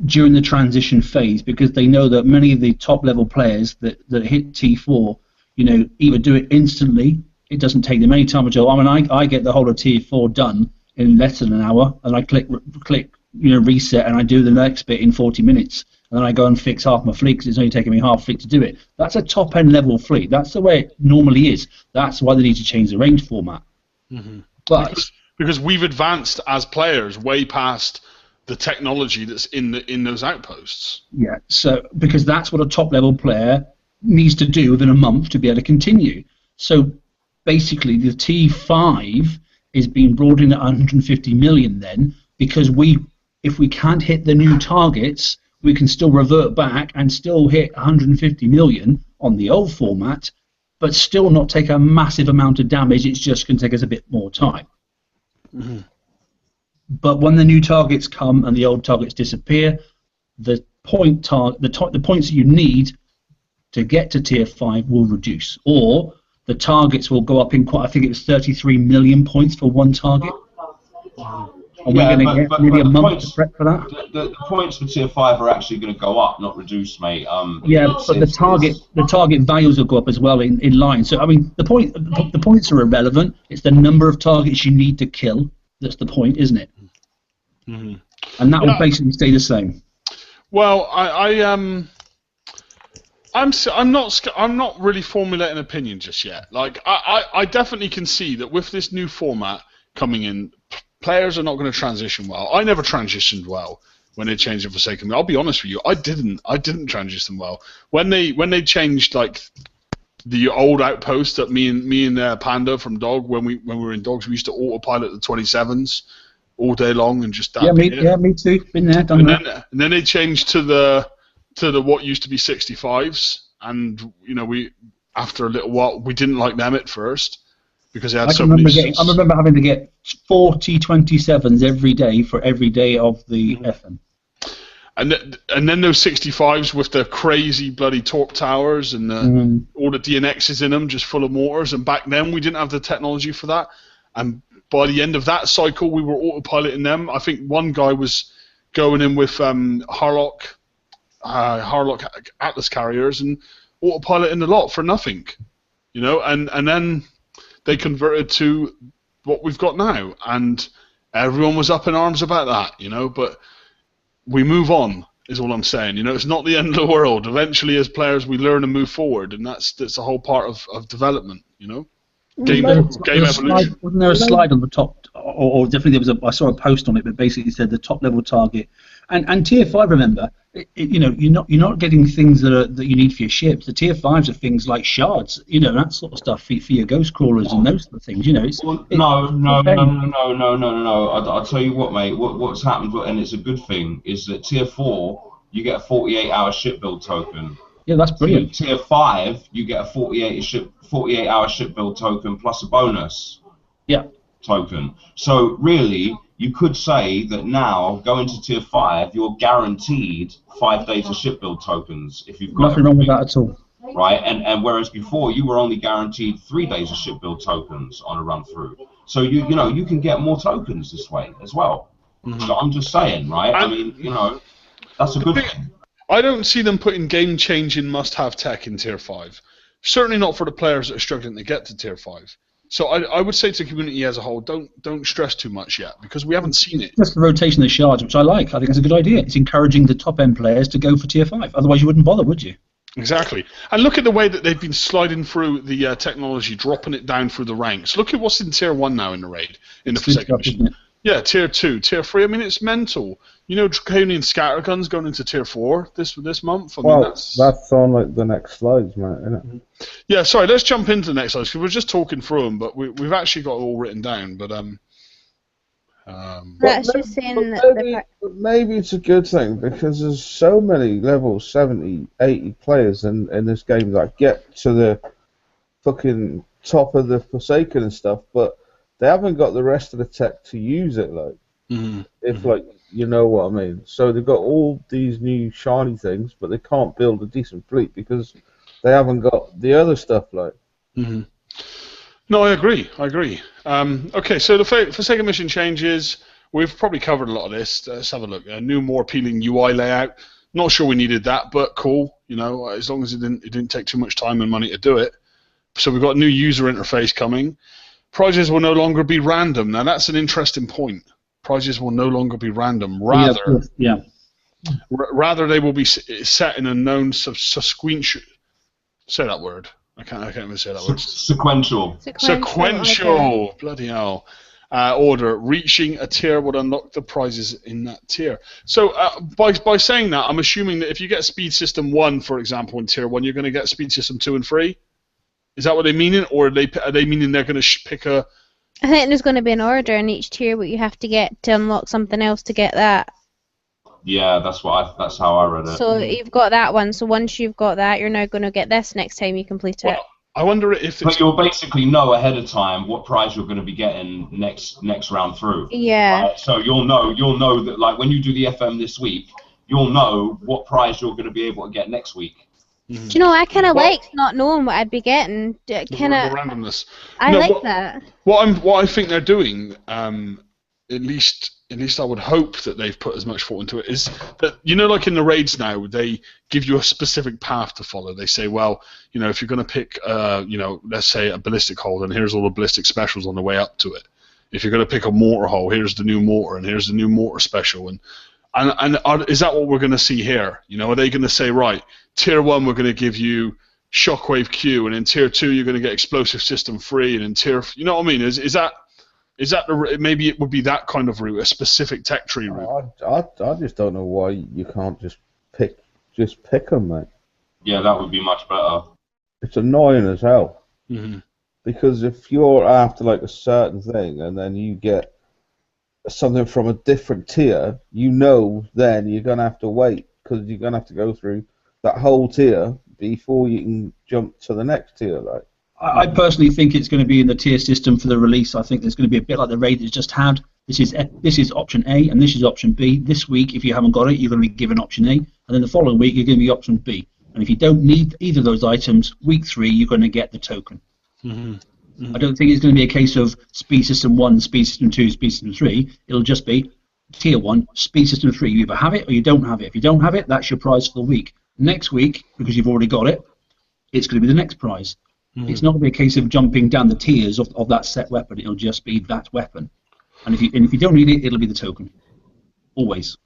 during the transition phase, because they know that many of the top level players that hit T4, you know, either do it instantly. It doesn't take them any time at all. I mean, I get the whole of tier 4 done in less than an hour, and I click, you know, reset, and I do the next bit in 40 minutes, and then I go and fix half my fleet because it's only taking me half a fleet to do it. That's a top end level fleet. That's the way it normally is. That's why they need to change the range format. But because we've advanced as players way past the technology that's in those outposts. Yeah. So because that's what a top level player needs to do within a month to be able to continue. So basically, the T5 is being brought in at 150 million then, because if we can't hit the new targets, we can still revert back and still hit 150 million on the old format, but still not take a massive amount of damage. It's just going to take us a bit more time. But when the new targets come and the old targets disappear, the points that you need to get to tier 5 will reduce, or the targets will go up in I think it was 33 million points for one target. And we're going to get maybe a month to prep for that. The points for tier 5 are actually going to go up, not reduce, mate. But the target values will go up as well in line. So I mean, the points are irrelevant. It's the number of targets you need to kill that's the point, isn't it? And that will basically stay the same. Well, I'm not really formulating an opinion just yet. Like I definitely can see that with this new format coming in, players are not going to transition well. I never transitioned well when they changed the Forsaken. I'll be honest with you, I didn't transition well when they changed like the old outpost that me and Panda from Dog when we were in Dogs, we used to autopilot the 27s all day long and just me too. Been there, done that. And then they changed to the what used to be 65s, and we after a little while we didn't like them at first because they had so many. I remember having to get 40 27s every day for every day of the FM. And then those 65s with the crazy bloody torp towers and all the DNXs in them, just full of mortars. And back then we didn't have the technology for that. And by the end of that cycle, we were autopiloting them. I think one guy was going in with Harlock Atlas carriers and autopiloting a lot for nothing, And then they converted to what we've got now, and everyone was up in arms about that, But we move on, is all I'm saying. It's not the end of the world. Eventually, as players, we learn and move forward, and that's a whole part of development. Game evolution. Wasn't there a slide on the top, or definitely I saw a post on it, but basically said the top level target, and tier 5. Remember, you're not getting things that you need for your ships. The tier 5s are things like shards, that sort of stuff for your ghost crawlers and those sort of things. No. I'll tell you what, mate. What's happened, and it's a good thing, is that tier 4 you get a 48-hour ship build token. Yeah, that's brilliant. Tier 5 you get a 48-hour ship build token plus a bonus. Yeah. Token. So really, you could say that now going to tier 5, you're guaranteed 5 days of ship build tokens if you've got nothing wrong with that at all. Right, and whereas before you were only guaranteed 3 days of ship build tokens on a run through. So you can get more tokens this way as well. So I'm just saying, right? I mean, that's a good thing. I don't see them putting game-changing must-have tech in tier 5. Certainly not for the players that are struggling to get to tier 5. So I would say to the community as a whole, don't stress too much yet, because we haven't seen it. Just the rotation of the shards, which I like. I think it's a good idea. It's encouraging the top-end players to go for tier 5. Otherwise, you wouldn't bother, would you? Exactly. And look at the way that they've been sliding through the technology, dropping it down through the ranks. Look at what's in tier 1 now in the raid, in the Forsaken mission. Yeah, tier 2, tier 3. I mean, it's mental. Draconian scatterguns going into tier 4 this month. I mean, that's on like the next slides, mate, isn't it? Yeah, sorry. Let's jump into the next slides because we're just talking through them, but we've actually got it all written down. But that's just saying maybe it's a good thing because there's so many level 70, 80 players in this game that get to the fucking top of the Forsaken and stuff, but they haven't got the rest of the tech to use it, like. If like you know what I mean. So they've got all these new shiny things, but they can't build a decent fleet because they haven't got the other stuff, like. No, I agree. Okay, so the Forsaken mission changes. We've probably covered a lot of this. Let's have a look. A new, more appealing UI layout. Not sure we needed that, but cool. As long as it didn't take too much time and money to do it. So we've got a new user interface coming. Prizes will no longer be random. Now that's an interesting point. Prizes will no longer be random. Rather, rather they will be set in a known sequential. Say that word. I can't even say that word. Sequential. Okay. Bloody hell. Order. Reaching a tier would unlock the prizes in that tier. So by saying that, I'm assuming that if you get Speed System 1, for example, in tier 1, you're going to get Speed System 2 and 3. Is that what they mean? Or are they meaning they're going to pick a... I think there's going to be an order in each tier what you have to get to unlock something else to get that. Yeah, that's how I read it. So you've got that one. So once you've got that, you're now going to get this next time you complete it. I wonder if it's... But you'll basically know ahead of time what prize you're going to be getting next round through. Yeah. Right? So you'll know that, like, when you do the FM this week, you'll know what prize you're going to be able to get next week. Do you know, I kind of like not knowing what I'd be getting. The randomness. That. What I think they're doing, at least I would hope that they've put as much thought into it, is that, like in the raids now, they give you a specific path to follow. They say, well, if you're going to pick, let's say a ballistic hull, then here's all the ballistic specials on the way up to it. If you're going to pick a mortar hull, here's the new mortar, and here's the new mortar special, and is that what we're going to see here? Are they going to say, right, tier 1 we're going to give you Shockwave Q, and in tier 2 you're going to get Explosive System 3, and in tier, you know what I mean? Is that Is that maybe it would be that kind of route, a specific tech tree route? I just don't know why you can't just pick them, mate. Yeah, that would be much better. It's annoying as hell. Mm-hmm. Because if you're after like a certain thing and then you get something from a different tier, then you're gonna have to wait because you're gonna have to go through that whole tier before you can jump to the next tier. Like, I personally think it's going to be in the tier system for the release. I think there's going to be a bit like the raid that's just had. This is option A and this is option B. This week, if you haven't got it, you're going to be given option A, and then the following week you're going to be option B. And if you don't need either of those items, week 3 you're going to get the token. Mm-hmm. Mm-hmm. I don't think it's going to be a case of speed system 1, speed system 2, speed system 3. It'll just be tier 1, speed system 3. You either have it or you don't have it. If you don't have it, that's your prize for the week. Next week, because you've already got it, it's going to be the next prize. Mm-hmm. It's not going to be a case of jumping down the tiers of that set weapon. It'll just be that weapon. And if you don't need it, it'll be the token. Always.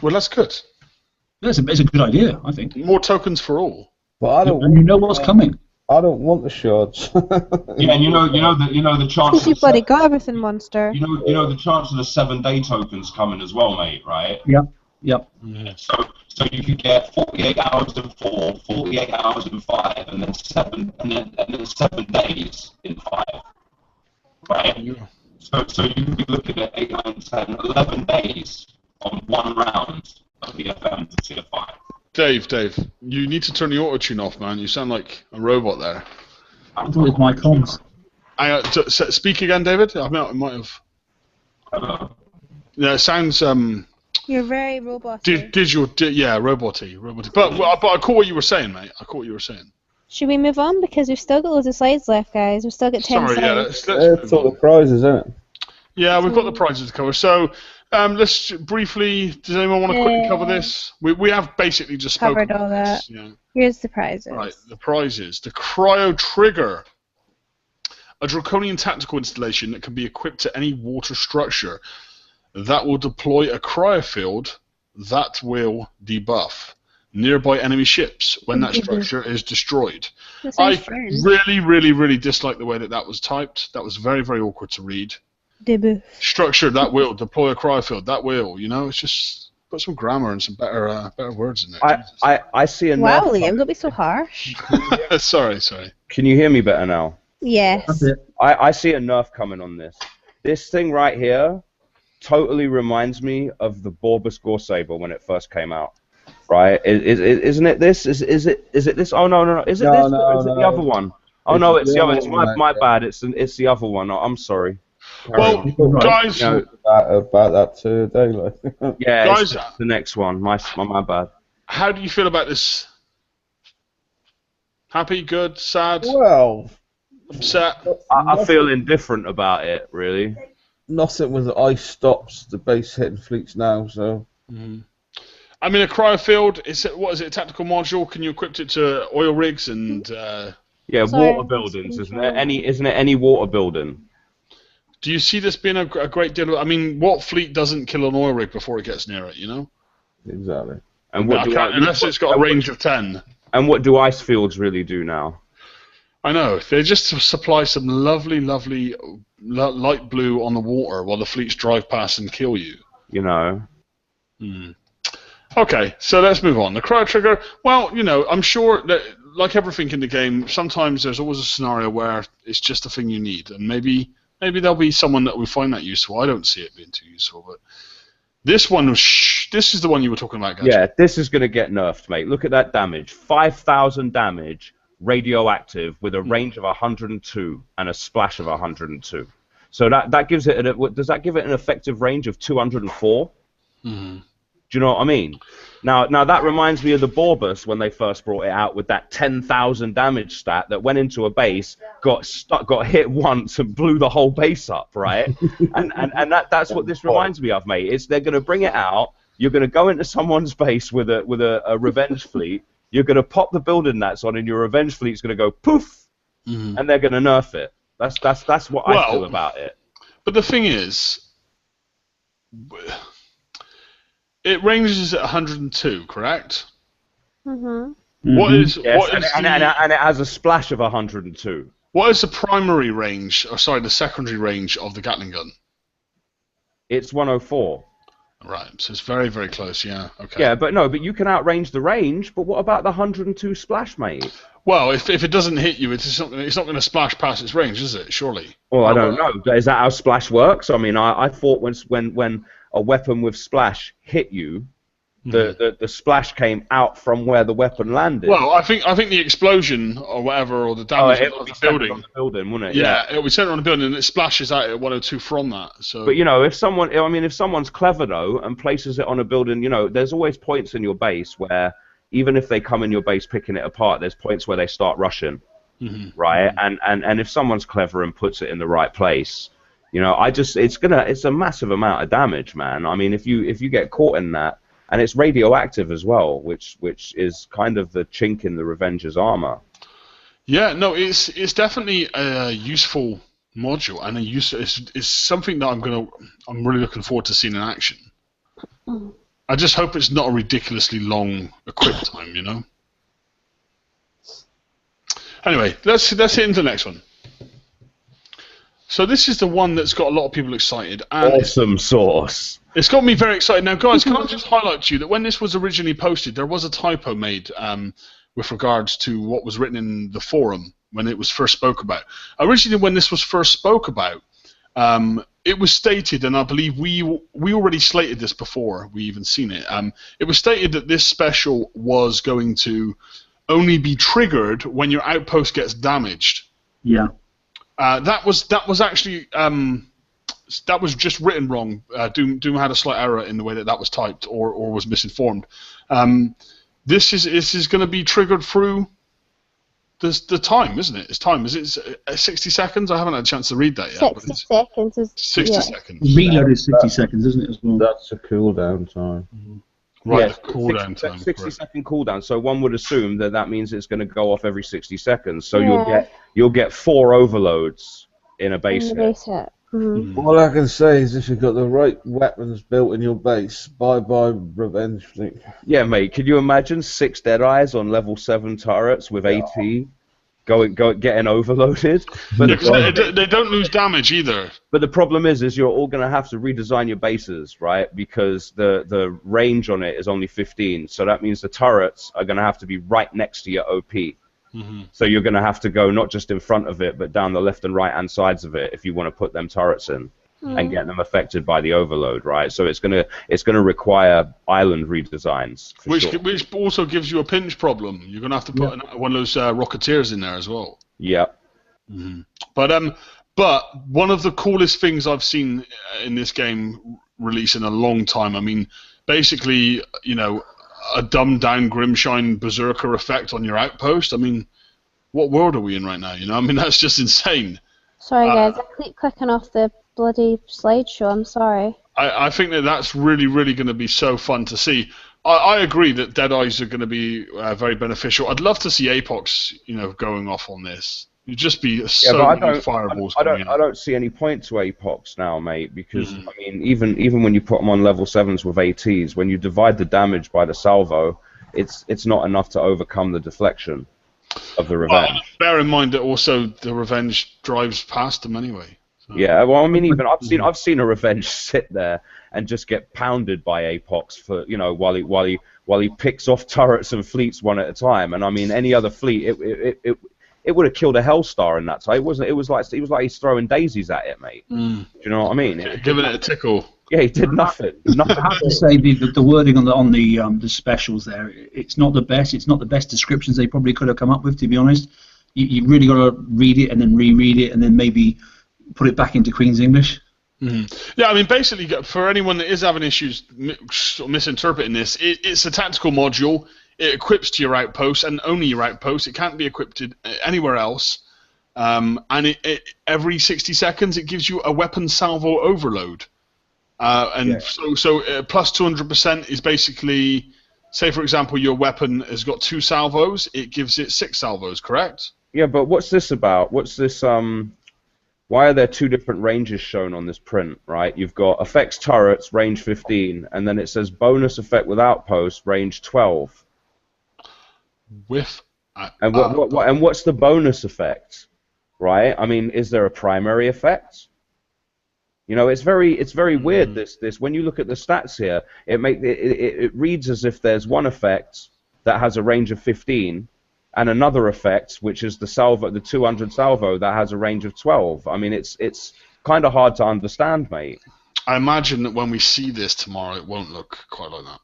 Well, that's good. It's a good idea, I think. More tokens for all. But I don't. And you know what's coming. I don't want the shards. Yeah, and you know the chance. Because you've already got everything, monster. You know the chance of the 7-day tokens coming as well, mate. Right? Yep. Yep. Yeah. So you could get 48 hours in 4, 48 hours in 5, and then 7 days in 5. Right? Yeah. So you could be looking at 8, 9, 10, 11 days on one round of the FM to tier 5. Dave, you need to turn the auto-tune off, man. You sound like a robot there. I thought it was my comms. Speak again, David? I might have... Hello? Yeah, it sounds... You're very robotic. roboty. But I caught what you were saying, mate. I caught what you were saying. Should we move on? Because we've still got loads of slides left, guys. We've still got 10 Sorry, yeah, slides. let's all the prizes, isn't it? Yeah, we've got the prizes to cover. So, let's briefly... Does anyone want to quickly cover this? We have basically just spoken Covered all about that. this, yeah. Here's the prizes. Right, the prizes. The Cryo Trigger. A draconian tactical installation that can be equipped to any water structure that will deploy a cryo field that will debuff nearby enemy ships when that structure is destroyed. I really dislike the way that was typed. That was very, very awkward to read. Debuff. Structure that will deploy a cryo field that will. It's just put some grammar and some better words in there. I see enough. Wow, Liam, don't be so harsh. Sorry. Can you hear me better now? Yes. I see a nerf coming on this. This thing right here totally reminds me of the Borbus Gore Saber when it first came out. Right? Isn't it this? Is it this? Oh no. Is it this? Or is it the other one? Oh no, it's the other. It's my bad. It's the other one. I'm sorry. Well, guys, about that today, like. Yeah, guys, it's the next one. My bad. How do you feel about this? Happy, good, sad, Well, upset? I feel indifferent about it, really. Nothing with the ice stops the base hitting fleets now, so. Mm-hmm. I mean, a cryo field. What is it? A tactical module? Can you equip it to oil rigs and? Yeah, water buildings, isn't it? Isn't it any water building? Do you see this being a great deal? I mean, what fleet doesn't kill an oil rig before it gets near it? Exactly. And unless it's got a range of 10. And what do ice fields really do now? I know. They just supply some lovely light blue on the water while the fleets drive past and kill you. Okay, so let's move on. The Cryo Trigger, well, I'm sure that, like everything in the game, sometimes there's always a scenario where it's just the thing you need, and maybe there'll be someone that will find that useful. I don't see it being too useful, but this one this is the one you were talking about, guys. Yeah, this is going to get nerfed, mate. Look at that damage. 5,000 damage, radioactive, with a range of 102 and a splash of 102. So that gives it, does that give it an effective range of 204? Mm-hmm. Do you know what I mean? Now that reminds me of the Borbus when they first brought it out with that 10,000 damage stat that went into a base, got hit once and blew the whole base up, right? and that's what this reminds me of, mate. They're going to bring it out. You're going to go into someone's base with a revenge fleet. You're going to pop the building that's on, and your revenge fleet's going to go poof, and they're going to nerf it. That's what I feel about it. But the thing is, it ranges at 102, correct? Mhm. What is and it has a splash of 102. What is the primary range, or sorry, the secondary range of the Gatling gun? It's 104. Right, so it's very, very close, yeah, okay. Yeah, but you can outrange the range, but what about the 102 splash, mate? Well, if it doesn't hit you, it's not going to splash past its range, is it, surely? Well, I don't know. Is that how splash works? I mean, I thought when a weapon with splash hit you, the splash came out from where the weapon landed. Well, I think the explosion or whatever, or the damage it of would be the building. on the building, wouldn't it? Yeah, it would center on the building, and it splashes out at 102 from that. So. But if someone's clever though and places it on a building, there's always points in your base where even if they come in your base picking it apart, there's points where they start rushing, right? And if someone's clever and puts it in the right place, it's a massive amount of damage, man. I mean, if you get caught in that. And it's radioactive as well, which is kind of the chink in the Revenger's armor. Yeah, no, it's definitely a useful module, and it's something that I'm really looking forward to seeing in action. I just hope it's not a ridiculously long equip time, Anyway, let's hit into the next one. So this is the one that's got a lot of people excited. And awesome sauce. It's got me very excited. Now, guys, can I just highlight to you that when this was originally posted, there was a typo made with regards to what was written in the forum when it was first spoke about. Originally, when this was first spoke about, it was stated, and I believe we already slated this before we even seen it. It was stated that this special was going to only be triggered when your outpost gets damaged. Yeah. That was actually that was just written wrong. Doom had a slight error in the way that was typed, or was misinformed. This is going to be triggered through the time, isn't it? It's time. Is it 60 seconds? I haven't had a chance to read that yet. 60 seconds. 60 seconds. Reload is 60 seconds, isn't it, as well? That's a cooldown time. Right, the cooldown time. 60-second cooldown. So one would assume that means it's going to go off every 60 seconds. So you'll get 4 overloads in a base hit. All I can say is if you've got the right weapons built in your base, bye-bye revenge fleet. Yeah, mate. Could you imagine 6 Deadeyes on level 7 turrets with AT getting overloaded? But they don't lose damage either. But the problem is you're all going to have to redesign your bases, right? Because the range on it is only 15. So that means the turrets are going to have to be right next to your OP. So you're going to have to go not just in front of it, but down the left and right hand sides of it if you want to put them turrets in and get them affected by the overload, right? So it's going to require island redesigns, which also gives you a pinch problem. You're going to have to put one of those rocketeers in there as well. Yeah. But one of the coolest things I've seen in this game release in a long time. I mean, basically, a dumbed down Grimshine Berserker effect on your outpost. I mean, what world are we in right now? I mean, that's just insane. Sorry, guys, I keep clicking off the bloody slideshow. I'm sorry. I think that's really, really going to be so fun to see. I agree that Deadeyes are going to be very beneficial. I'd love to see Apox, going off on this. It'd just be so many fireballs. I don't see any point to Apox now, mate, because I mean, even when you put them on level 7s with ATs, when you divide the damage by the salvo, it's not enough to overcome the deflection of the revenge. Well, bear in mind that also the revenge drives past them anyway. So. Yeah, well, I mean, even I've seen a revenge sit there and just get pounded by Apox for while he picks off turrets and fleets one at a time, and I mean, any other fleet it would have killed a Hellstar in that time. It was like he's throwing daisies at it, mate. Do you know what I mean? Giving it a tickle. Yeah, he did nothing. I have to say the wording on the specials there, it's not the best. It's not the best descriptions they probably could have come up with, to be honest. You really got to read it and then reread it and then maybe put it back into Queen's English. Yeah, I mean, basically, for anyone that is having issues misinterpreting this, it's a tactical module. It equips to your outpost and only your outpost. It can't be equipped anywhere else. And every 60 seconds, it gives you a weapon salvo overload. So plus 200% is basically, say for example, your weapon has got 2 salvos. It gives it 6 salvos, correct? Yeah, but what's this about? What's this? Why are there 2 different ranges shown on this print? Right, you've got effects turrets range 15, and then it says bonus effect with outpost range 12. And what's the bonus effect? right? I mean, is there a primary effect? You know, it's very weird. This when you look at the stats here, it reads as if there's one effect that has a range of 15, and another effect, which is the 200 salvo, that has a range of 12. I mean, it's kind of hard to understand, mate. I imagine that when we see this tomorrow, it won't look quite like that.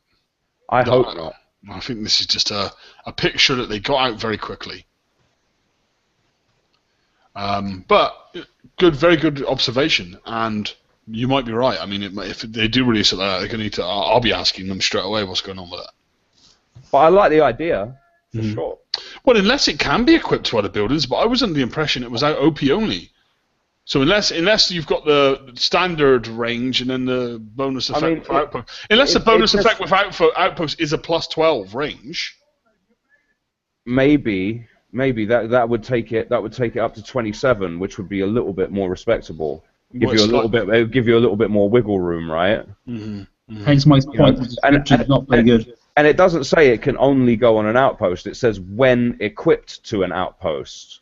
I hope not. I think this is just a picture that they got out very quickly. But very good observation, and you might be right. I mean, if they do release it like that, they're going to need to. I'll be asking them straight away what's going on with it. But I like the idea, for sure. Well, unless it can be equipped to other buildings, but I was under the impression it was out OP only. So unless you've got the standard range and then the bonus effect for outpost, unless the bonus effect with outpost is a +12 range, maybe that would take it up to 27, which would be a little bit more respectable. It would give you a little bit more wiggle room, right? Hence my point. The description is not very good. And it doesn't say it can only go on an outpost. It says when equipped to an outpost.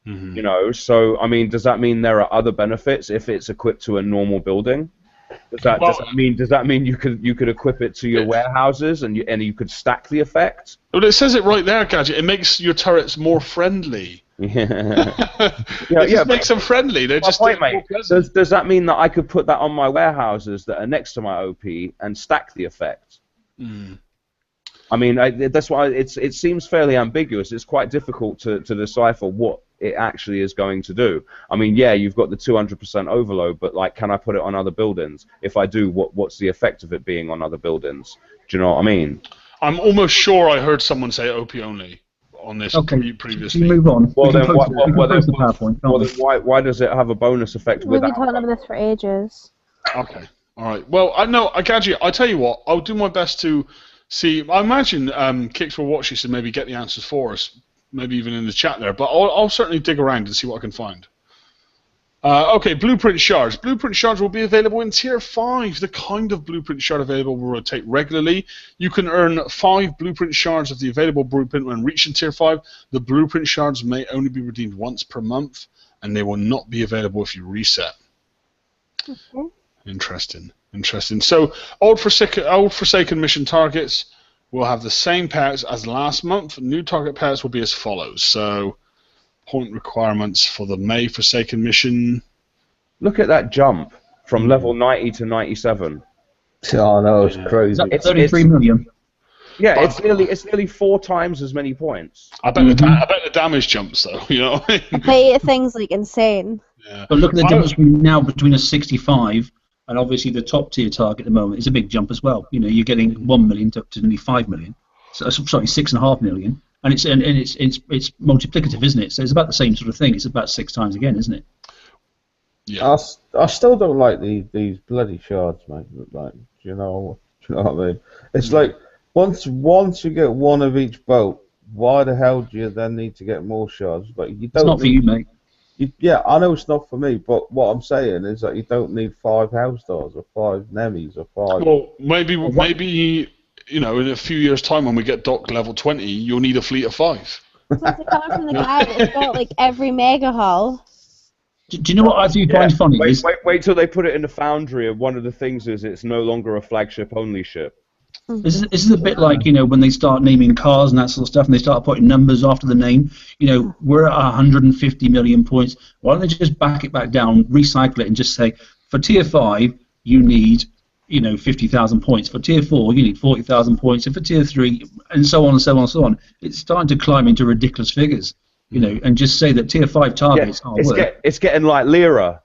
You know, so I mean, does that mean there are other benefits if it's equipped to a normal building? Does that mean you could equip it to your warehouses and you could stack the effect? Well, it says it right there, Gadget. It makes your turrets more friendly. It makes them friendly. They're just point, mate. Does that mean that I could put that on my warehouses that are next to my OP and stack the effect? I mean, that's why it seems fairly ambiguous. It's quite difficult to decipher what it actually is going to do. I mean, yeah, you've got the 200% overload, but like, can I put it on other buildings? If I do, what's the effect of it being on other buildings? Do you know what I mean? I'm almost sure I heard someone say OP only on this previously. Can you move on? Well, then why does it have a bonus effect We've without? been talking about this for ages. Okay, all right. Well, Gadget, I'll tell you what. I'll do my best to see. I imagine Kix will watch this and maybe get the answers for us. Maybe even in the chat there, but I'll certainly dig around and see what I can find. Okay, Blueprint Shards. Blueprint Shards will be available in Tier 5. The kind of Blueprint Shard available will rotate regularly. You can earn 5 Blueprint Shards of the available Blueprint when reaching Tier 5. The Blueprint Shards may only be redeemed once per month, and they will not be available if you reset. Okay. Interesting. So, Old Forsaken mission targets will have the same payouts as last month. New target payouts will be as follows. So, point requirements for the May Forsaken mission. Look at that jump from level 90 to 97. Oh, no, it's crazy. It's 33 million. Yeah, it's nearly 4 times as many points. I bet the damage jumps though. You know. I bet things like insane. Yeah. But look at the difference now between a 65 and obviously the top tier target at the moment is a big jump as well. You know, you're getting 1 million to nearly 5 million. So, sorry, 6.5 million, and it's multiplicative, isn't it? So it's about the same sort of thing. It's about 6 times again, isn't it? Yeah. I still don't like these bloody shards, mate. Like, do you know what I mean? It's like once you get one of each boat, why the hell do you then need to get more shards? Like, you don't. It's not for you, mate. Yeah, I know it's not for me, but what I'm saying is that you don't need 5 Hellstars or 5 Nemis or 5. Well, maybe you know, in a few years' time when we get docked level 20, you'll need a fleet of 5. What's it coming from the guy that's got like every mega hull? Do you know what I do find funny? Wait till they put it in the Foundry, and one of the things is it's no longer a flagship only ship. This is a bit like, you know, when they start naming cars and that sort of stuff, and they start putting numbers after the name. You know, we're at 150 million points. Why don't they just back it back down, recycle it, and just say, for Tier 5, you need, you know, 50,000 points. For Tier 4, you need 40,000 points. And for Tier 3, and so on and so on and so on. It's starting to climb into ridiculous figures, you know, and just say that Tier 5 targets aren't work. It's getting like lira.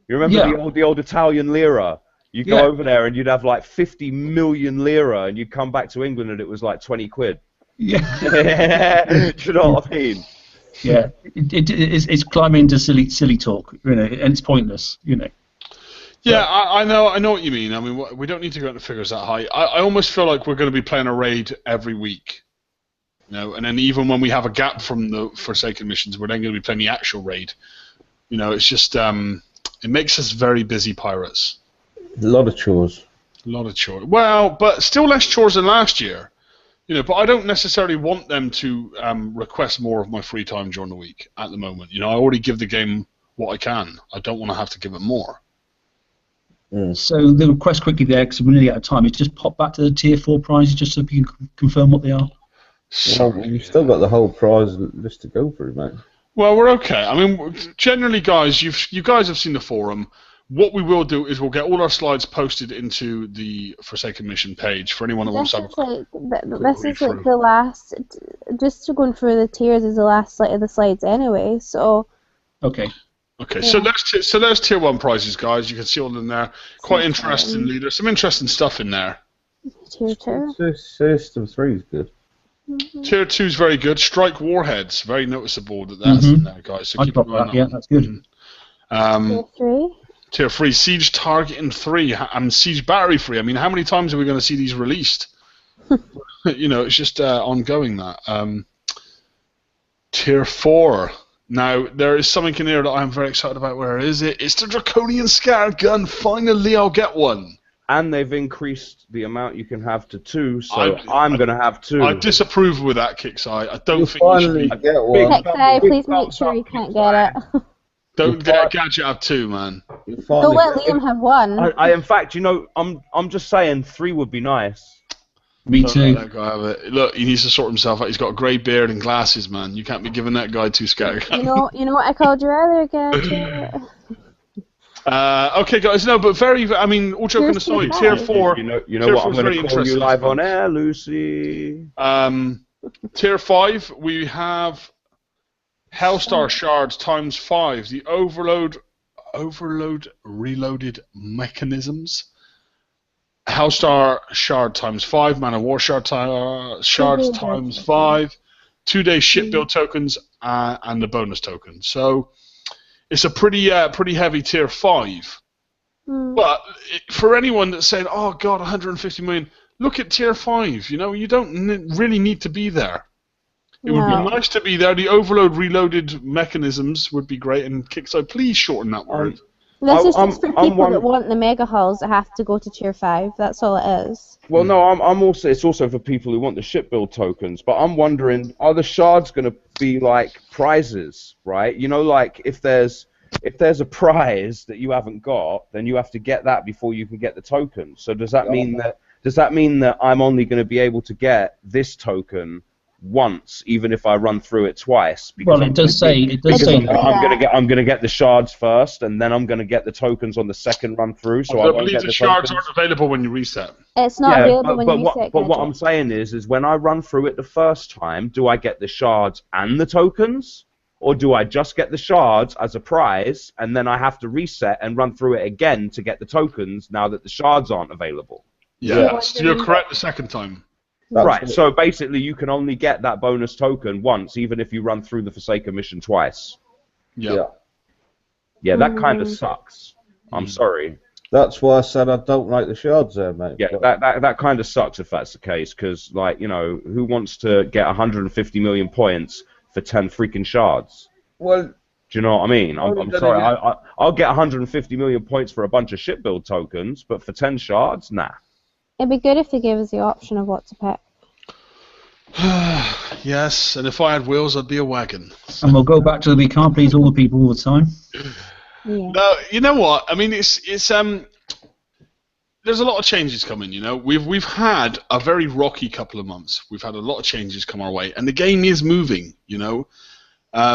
You remember the old Italian lira? You go over there and you'd have like 50 million lira, and you'd come back to England and it was like 20 quid. Yeah. Do you know what I mean? Yeah. It's climbing into silly talk, you know, and it's pointless, you know. Yeah, I know what you mean. I mean, we don't need to go into figures that high. I almost feel like we're going to be playing a raid every week. You know, and then even when we have a gap from the Forsaken missions, we're then going to be playing the actual raid. You know, it's just it makes us very busy pirates. A lot of chores. A lot of chores. Well, but still less chores than last year. You know, but I don't necessarily want them to request more of my free time during the week at the moment. You know, I already give the game what I can. I don't want to have to give it more. So the request quickly there, because we're nearly out of time, is just pop back to the tier 4 prizes just so you can confirm what they are. Well, you've still got the whole prize list to go through, mate. Well, we're okay. I mean, generally, guys, you guys have seen the forum. What we will do is we'll get all our slides posted into the Forsaken Mission page for anyone that wants to have This is like the last, just going through the tiers is the last slide of the slides anyway, so... Okay. Okay, so there's tier 1 prizes, guys. You can see all of them there. Quite interestingly, there's some interesting stuff in there. Tier 2. System 3 is good. Tier 2 is very good. Strike Warheads, very noticeable that's in there, guys. So keep an eye on that. Yeah, that's good. Tier 3. Tier 3, Siege Targeting 3 and Siege Battery 3. I mean, how many times are we going to see these released? You know, it's just ongoing that. Tier 4. Now, there is something in here that I'm very excited about. Where is it? It's the Draconian Scarab Gun. Finally, I'll get one. And they've increased the amount you can have to 2, so I'm going to have 2. I disapprove with that, Kixeye. I don't think finally you should get one. Kixeye, please make sure you can't get it. Don't get a gadget have 2, man. Don't let Liam have one. I in fact, you know, I'm just saying 3 would be nice. Me Don't too. let that guy have it. Look, he needs to sort himself out. He's got a grey beard and glasses, man. You can't be giving that guy 2 scatterguns. You know what I called you earlier, gadget? Okay, guys. No, but I mean, all joking aside, tier 4. You know tier what I'm 4 is going very to call you interesting. live on air, Lucy. Tier 5, we have Hellstar Shards times 5. The Overload Reloaded Mechanisms. Hellstar Shard times 5. Man of War Shards times 5. 2-day ship build tokens and the bonus token. So it's a pretty heavy tier 5. But for anyone that's saying, "Oh God, 150 million," look at tier 5. You know, you don't really need to be there. It would be nice to be there. The Overload Reloaded Mechanisms would be great. And Kixo, please shorten that word. This is just for people that want the mega hulls that have to go to tier 5. That's all it is. Well, no, it's also for people who want the ship build tokens. But I'm wondering, are the shards going to be like prizes, right? You know, like if there's a prize that you haven't got, then you have to get that before you can get the token. So does that mean that I'm only going to be able to get this token once, even if I run through it twice? Because Well, it does say I'm going to get the shards first, and then I'm going to get the tokens on the second run through. So I believe the shards aren't available when you reset. It's not available when you reset. But what I'm saying is when I run through it the first time, do I get the shards and the tokens? Or do I just get the shards as a prize, and then I have to reset and run through it again to get the tokens now that the shards aren't available? Yeah, so you're correct the second time. Right, so basically you can only get that bonus token once, even if you run through the Forsaken mission twice. Yeah, that kind of sucks. I'm sorry. That's why I said I don't like the shards there, mate. Yeah, that kind of sucks if that's the case, because, like, you know, who wants to get 150 million points for 10 freaking shards? Well, do you know what I mean? I'm sorry, I'll get 150 million points for a bunch of ship build tokens, but for 10 shards, nah. It'd be good if they gave us the option of what to pick. Yes, and if I had wheels, I'd be a wagon. And we'll go back to we can't please all the people all the time. Yeah. No, you know what? I mean, it's there's a lot of changes coming. You know, we've had a very rocky couple of months. We've had a lot of changes come our way, and the game is moving. You know,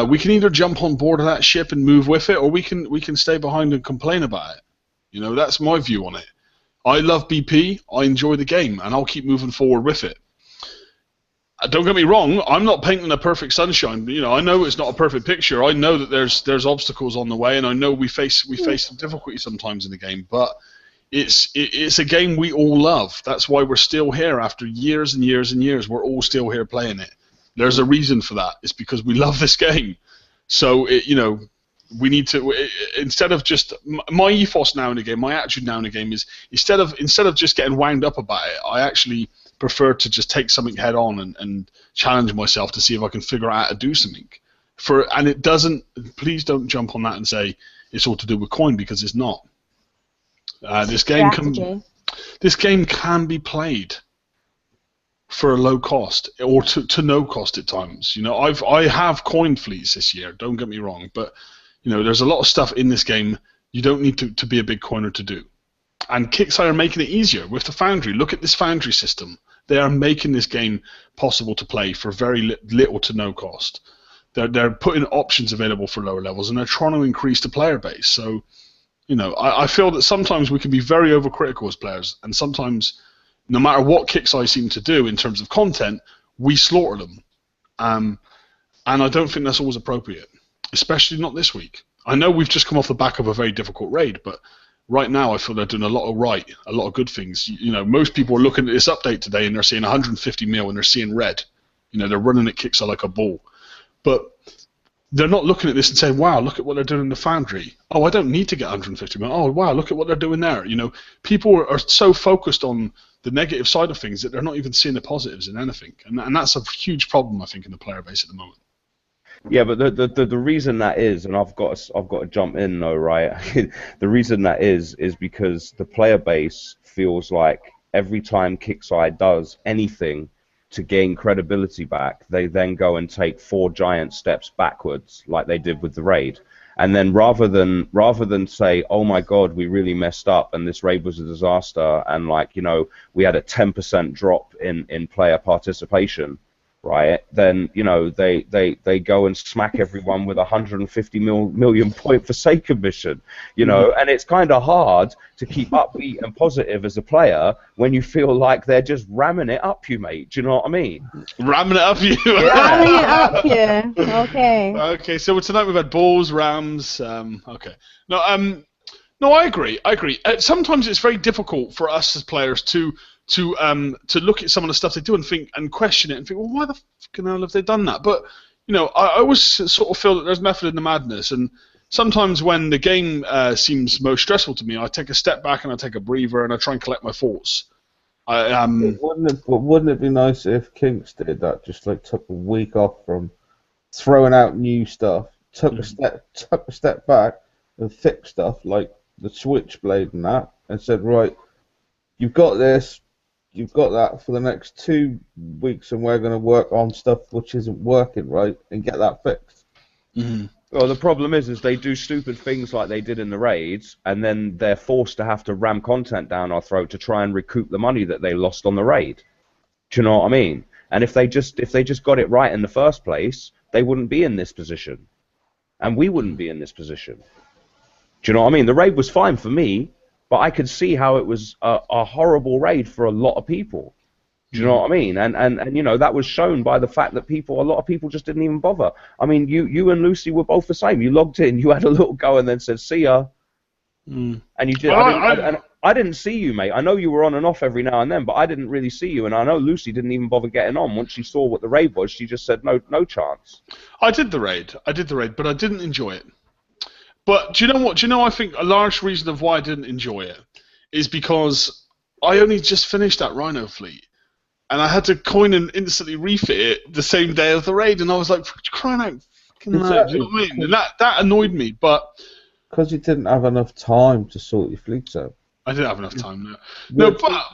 we can either jump on board of that ship and move with it, or we can stay behind and complain about it. You know, that's my view on it. I love BP. I enjoy the game, and I'll keep moving forward with it. Don't get me wrong. I'm not painting a perfect sunshine. You know, I know it's not a perfect picture. I know that there's obstacles on the way, and I know we face some difficulty sometimes in the game. But it's a game we all love. That's why we're still here after years and years and years. We're all still here playing it. There's a reason for that. It's because we love this game. So you know, we need to, instead of just, my ethos now in the game, my attitude now in the game is instead of just getting wound up about it, I actually prefer to just take something head on and challenge myself to see if I can figure out how to do something. And it doesn't, please don't jump on that and say it's all to do with coin, because it's not. This game can be played for a low cost or to no cost at times. You know, I have coined fleets this year. Don't get me wrong, but you know, there's a lot of stuff in this game you don't need to be a big coiner to do. And Kickstarter are making it easier with the Foundry. Look at this Foundry system. They are making this game possible to play for very little to no cost. They're putting options available for lower levels, and they're trying to increase the player base. So, you know, I feel that sometimes we can be very overcritical as players, and sometimes, no matter what Kickstarter seem to do in terms of content, we slaughter them. And I don't think that's always appropriate, especially not this week. I know we've just come off the back of a very difficult raid, but right now I feel they're doing a lot of good things. You know, most people are looking at this update today and they're seeing 150 mil and they're seeing red. You know, they're running at Kickstarter like a bull. But they're not looking at this and saying, wow, look at what they're doing in the Foundry. Oh, I don't need to get 150 mil. Oh, wow, look at what they're doing there. You know, people are so focused on the negative side of things that they're not even seeing the positives in anything. And that's a huge problem, I think, in the player base at the moment. Yeah, but the reason that is, and I've got to jump in though, right? The reason that is because the player base feels like every time Kickside does anything to gain credibility back, they then go and take 4 giant steps backwards, like they did with the raid. And then rather than say, oh my God, we really messed up and this raid was a disaster, and like, you know, we had a 10% drop in player participation, right? Then, you know, they go and smack everyone with 150 million point Forsaken mission, you know, and it's kind of hard to keep upbeat and positive as a player when you feel like they're just ramming it up you, mate. Do you know what I mean? Ramming it up you. Ramming it up you. Okay. Okay, so tonight we've had Bulls, Rams. Okay. No, I agree. Sometimes it's very difficult for us as players to look at some of the stuff they do and think and question it and think, well, why the fucking hell have they done that? But you know, I always sort of feel that there's method in the madness, and sometimes when the game seems most stressful to me, I take a step back and I take a breather and I try and collect my thoughts. Wouldn't it be nice if Kinks did that? Just like took a week off from throwing out new stuff, took a step back and fixed stuff like the Switchblade and that, and said, right, you've got this. You've got that for the next 2 weeks, and we're going to work on stuff which isn't working right and get that fixed. Mm-hmm. Well, the problem is they do stupid things like they did in the raids, and then they're forced to have to ram content down our throat to try and recoup the money that they lost on the raid. Do you know what I mean? And if they just got it right in the first place, they wouldn't be in this position, and we wouldn't be in this position. Do you know what I mean? The raid was fine for me, but I could see how it was a horrible raid for a lot of people. Do you know what I mean? And you know, that was shown by the fact that a lot of people just didn't even bother. I mean, you and Lucy were both the same. You logged in, you had a little go, and then said, see ya. And you did. I didn't see you, mate. I know you were on and off every now and then, but I didn't really see you. And I know Lucy didn't even bother getting on. Once she saw what the raid was, she just said, no chance. I did the raid, but I didn't enjoy it. But do you know what? Do you know, I think a large reason of why I didn't enjoy it is because I only just finished that Rhino fleet, and I had to coin and instantly refit it the same day of the raid, and I was like, crying out, fucking hell, do you know what I mean? And that annoyed me, but because you didn't have enough time to sort your fleets out. I didn't have enough time. No, but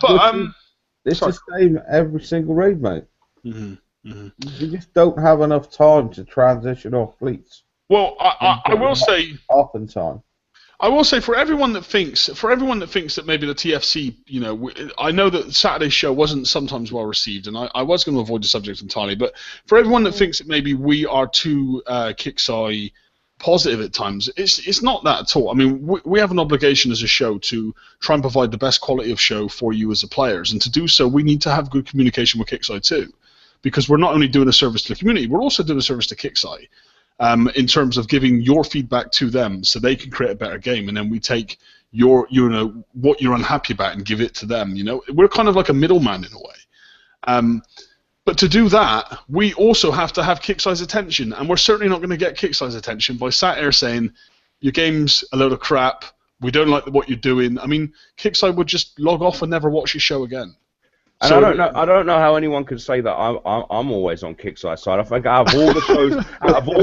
it's the same every single raid, mate. Mm-hmm. Mm-hmm. You just don't have enough time to transition off fleets. Well, I will say, oftentimes, I will say for everyone that thinks that maybe the TFC, you know, I know that Saturday's show wasn't sometimes well received, and I was going to avoid the subject entirely, but for everyone that thinks that maybe we are too Kicksai positive at times, it's not that at all. I mean, we have an obligation as a show to try and provide the best quality of show for you as the players, and to do so, we need to have good communication with Kicksai too, because we're not only doing a service to the community, we're also doing a service to Kicksai. In terms of giving your feedback to them so they can create a better game, and then we take what you're unhappy about and give it to them. You know, we're kind of like a middleman in a way. But to do that, we also have to have Kicksai's attention, and we're certainly not going to get Kicksai's attention by sat here saying your game's a load of crap, we don't like what you're doing. I mean, Kicksai would just log off and never watch your show again. And so, I don't know how anyone could say that I'm always on Kickstarter side. I think out of all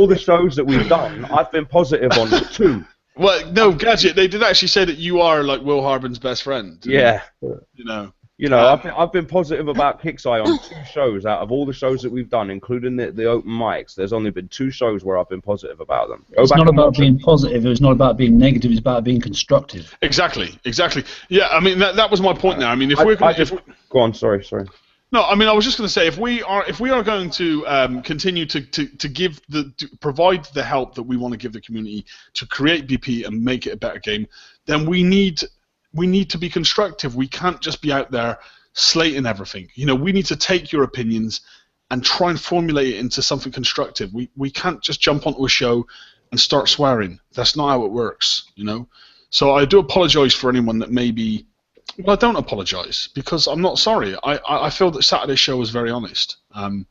the shows that we've done, I've been positive on 2. Well, no, Gadget, they did actually say that you are like Will Harbin's best friend. Yeah. You know. You know, I've been positive about Kixeye on 2 shows out of all the shows that we've done, including the open mics. There's only been 2 shows where I've been positive about them. It's not about being positive. It's not about being negative. It's about being constructive. Exactly. Yeah, I mean that was my point there. I mean, go on. Sorry. No, I mean I was just going to say if we are going to continue to provide the help that we want to give the community to create BP and make it a better game, then we need to be constructive. We can't just be out there slating everything. You know, we need to take your opinions and try and formulate it into something constructive. We can't just jump onto a show and start swearing. That's not how it works, you know. So I do apologise for anyone that maybe... Well, I don't apologise because I'm not sorry. I feel that Saturday's show was very honest, and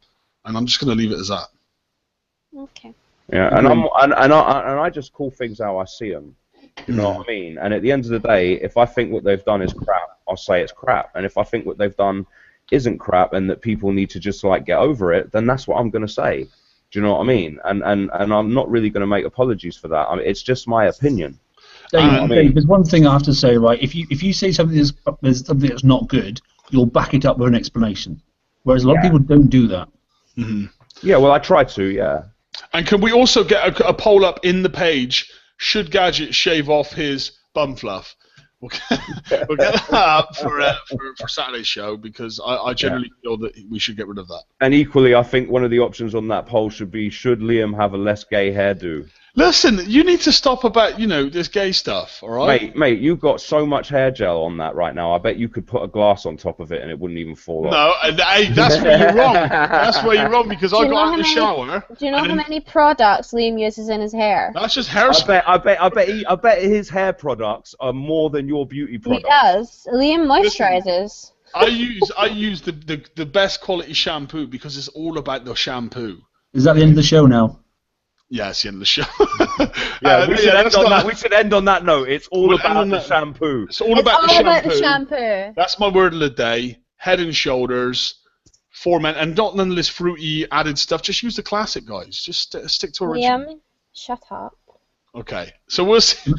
I'm just going to leave it as that. Okay. Yeah, and I just call things how I see them. You know what I mean? And at the end of the day, if I think what they've done is crap, I'll say it's crap. And if I think what they've done isn't crap and that people need to just like get over it, then that's what I'm going to say. Do you know what I mean? And I'm not really going to make apologies for that. I mean, it's just my opinion. Dave, there's one thing I have to say, right? If you say something that's not good, you'll back it up with an explanation. Whereas a lot of people don't do that. Mm-hmm. Yeah, well, I try to, yeah. And can we also get a poll up in the page? Should Gadget shave off his bum fluff? We'll get that up for Saturday's show because I generally feel that we should get rid of that. And equally, I think one of the options on that poll should be: should Liam have a less gay hairdo? Listen, you need to stop about, this gay stuff, all right? Mate, you've got so much hair gel on that right now. I bet you could put a glass on top of it and it wouldn't even fall off. No, that's where you're wrong. That's where you're wrong because I got out of the shower. Do you know how many products Liam uses in his hair? That's just hairspray. I bet his hair products are more than your beauty products. He does. Liam moisturizes. I use the best quality shampoo because it's all about the shampoo. Is that the end of the show now? Yeah, it's the end of the show. We should end on that note. It's all about the shampoo. It's all about the shampoo. That's my word of the day. Head and Shoulders, 4 men, and not none of this fruity added stuff. Just use the classic, guys. Just stick to original. Liam, shut up. Okay, so we'll see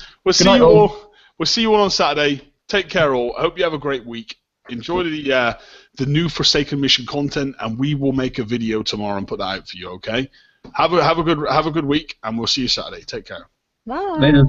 you all. We'll see you all on Saturday. Take care, all. I hope you have a great week. Enjoy the new Forsaken Mission content, and we will make a video tomorrow and put that out for you. Okay. Have a good week, and we'll see you Saturday. Take care. Bye. Later.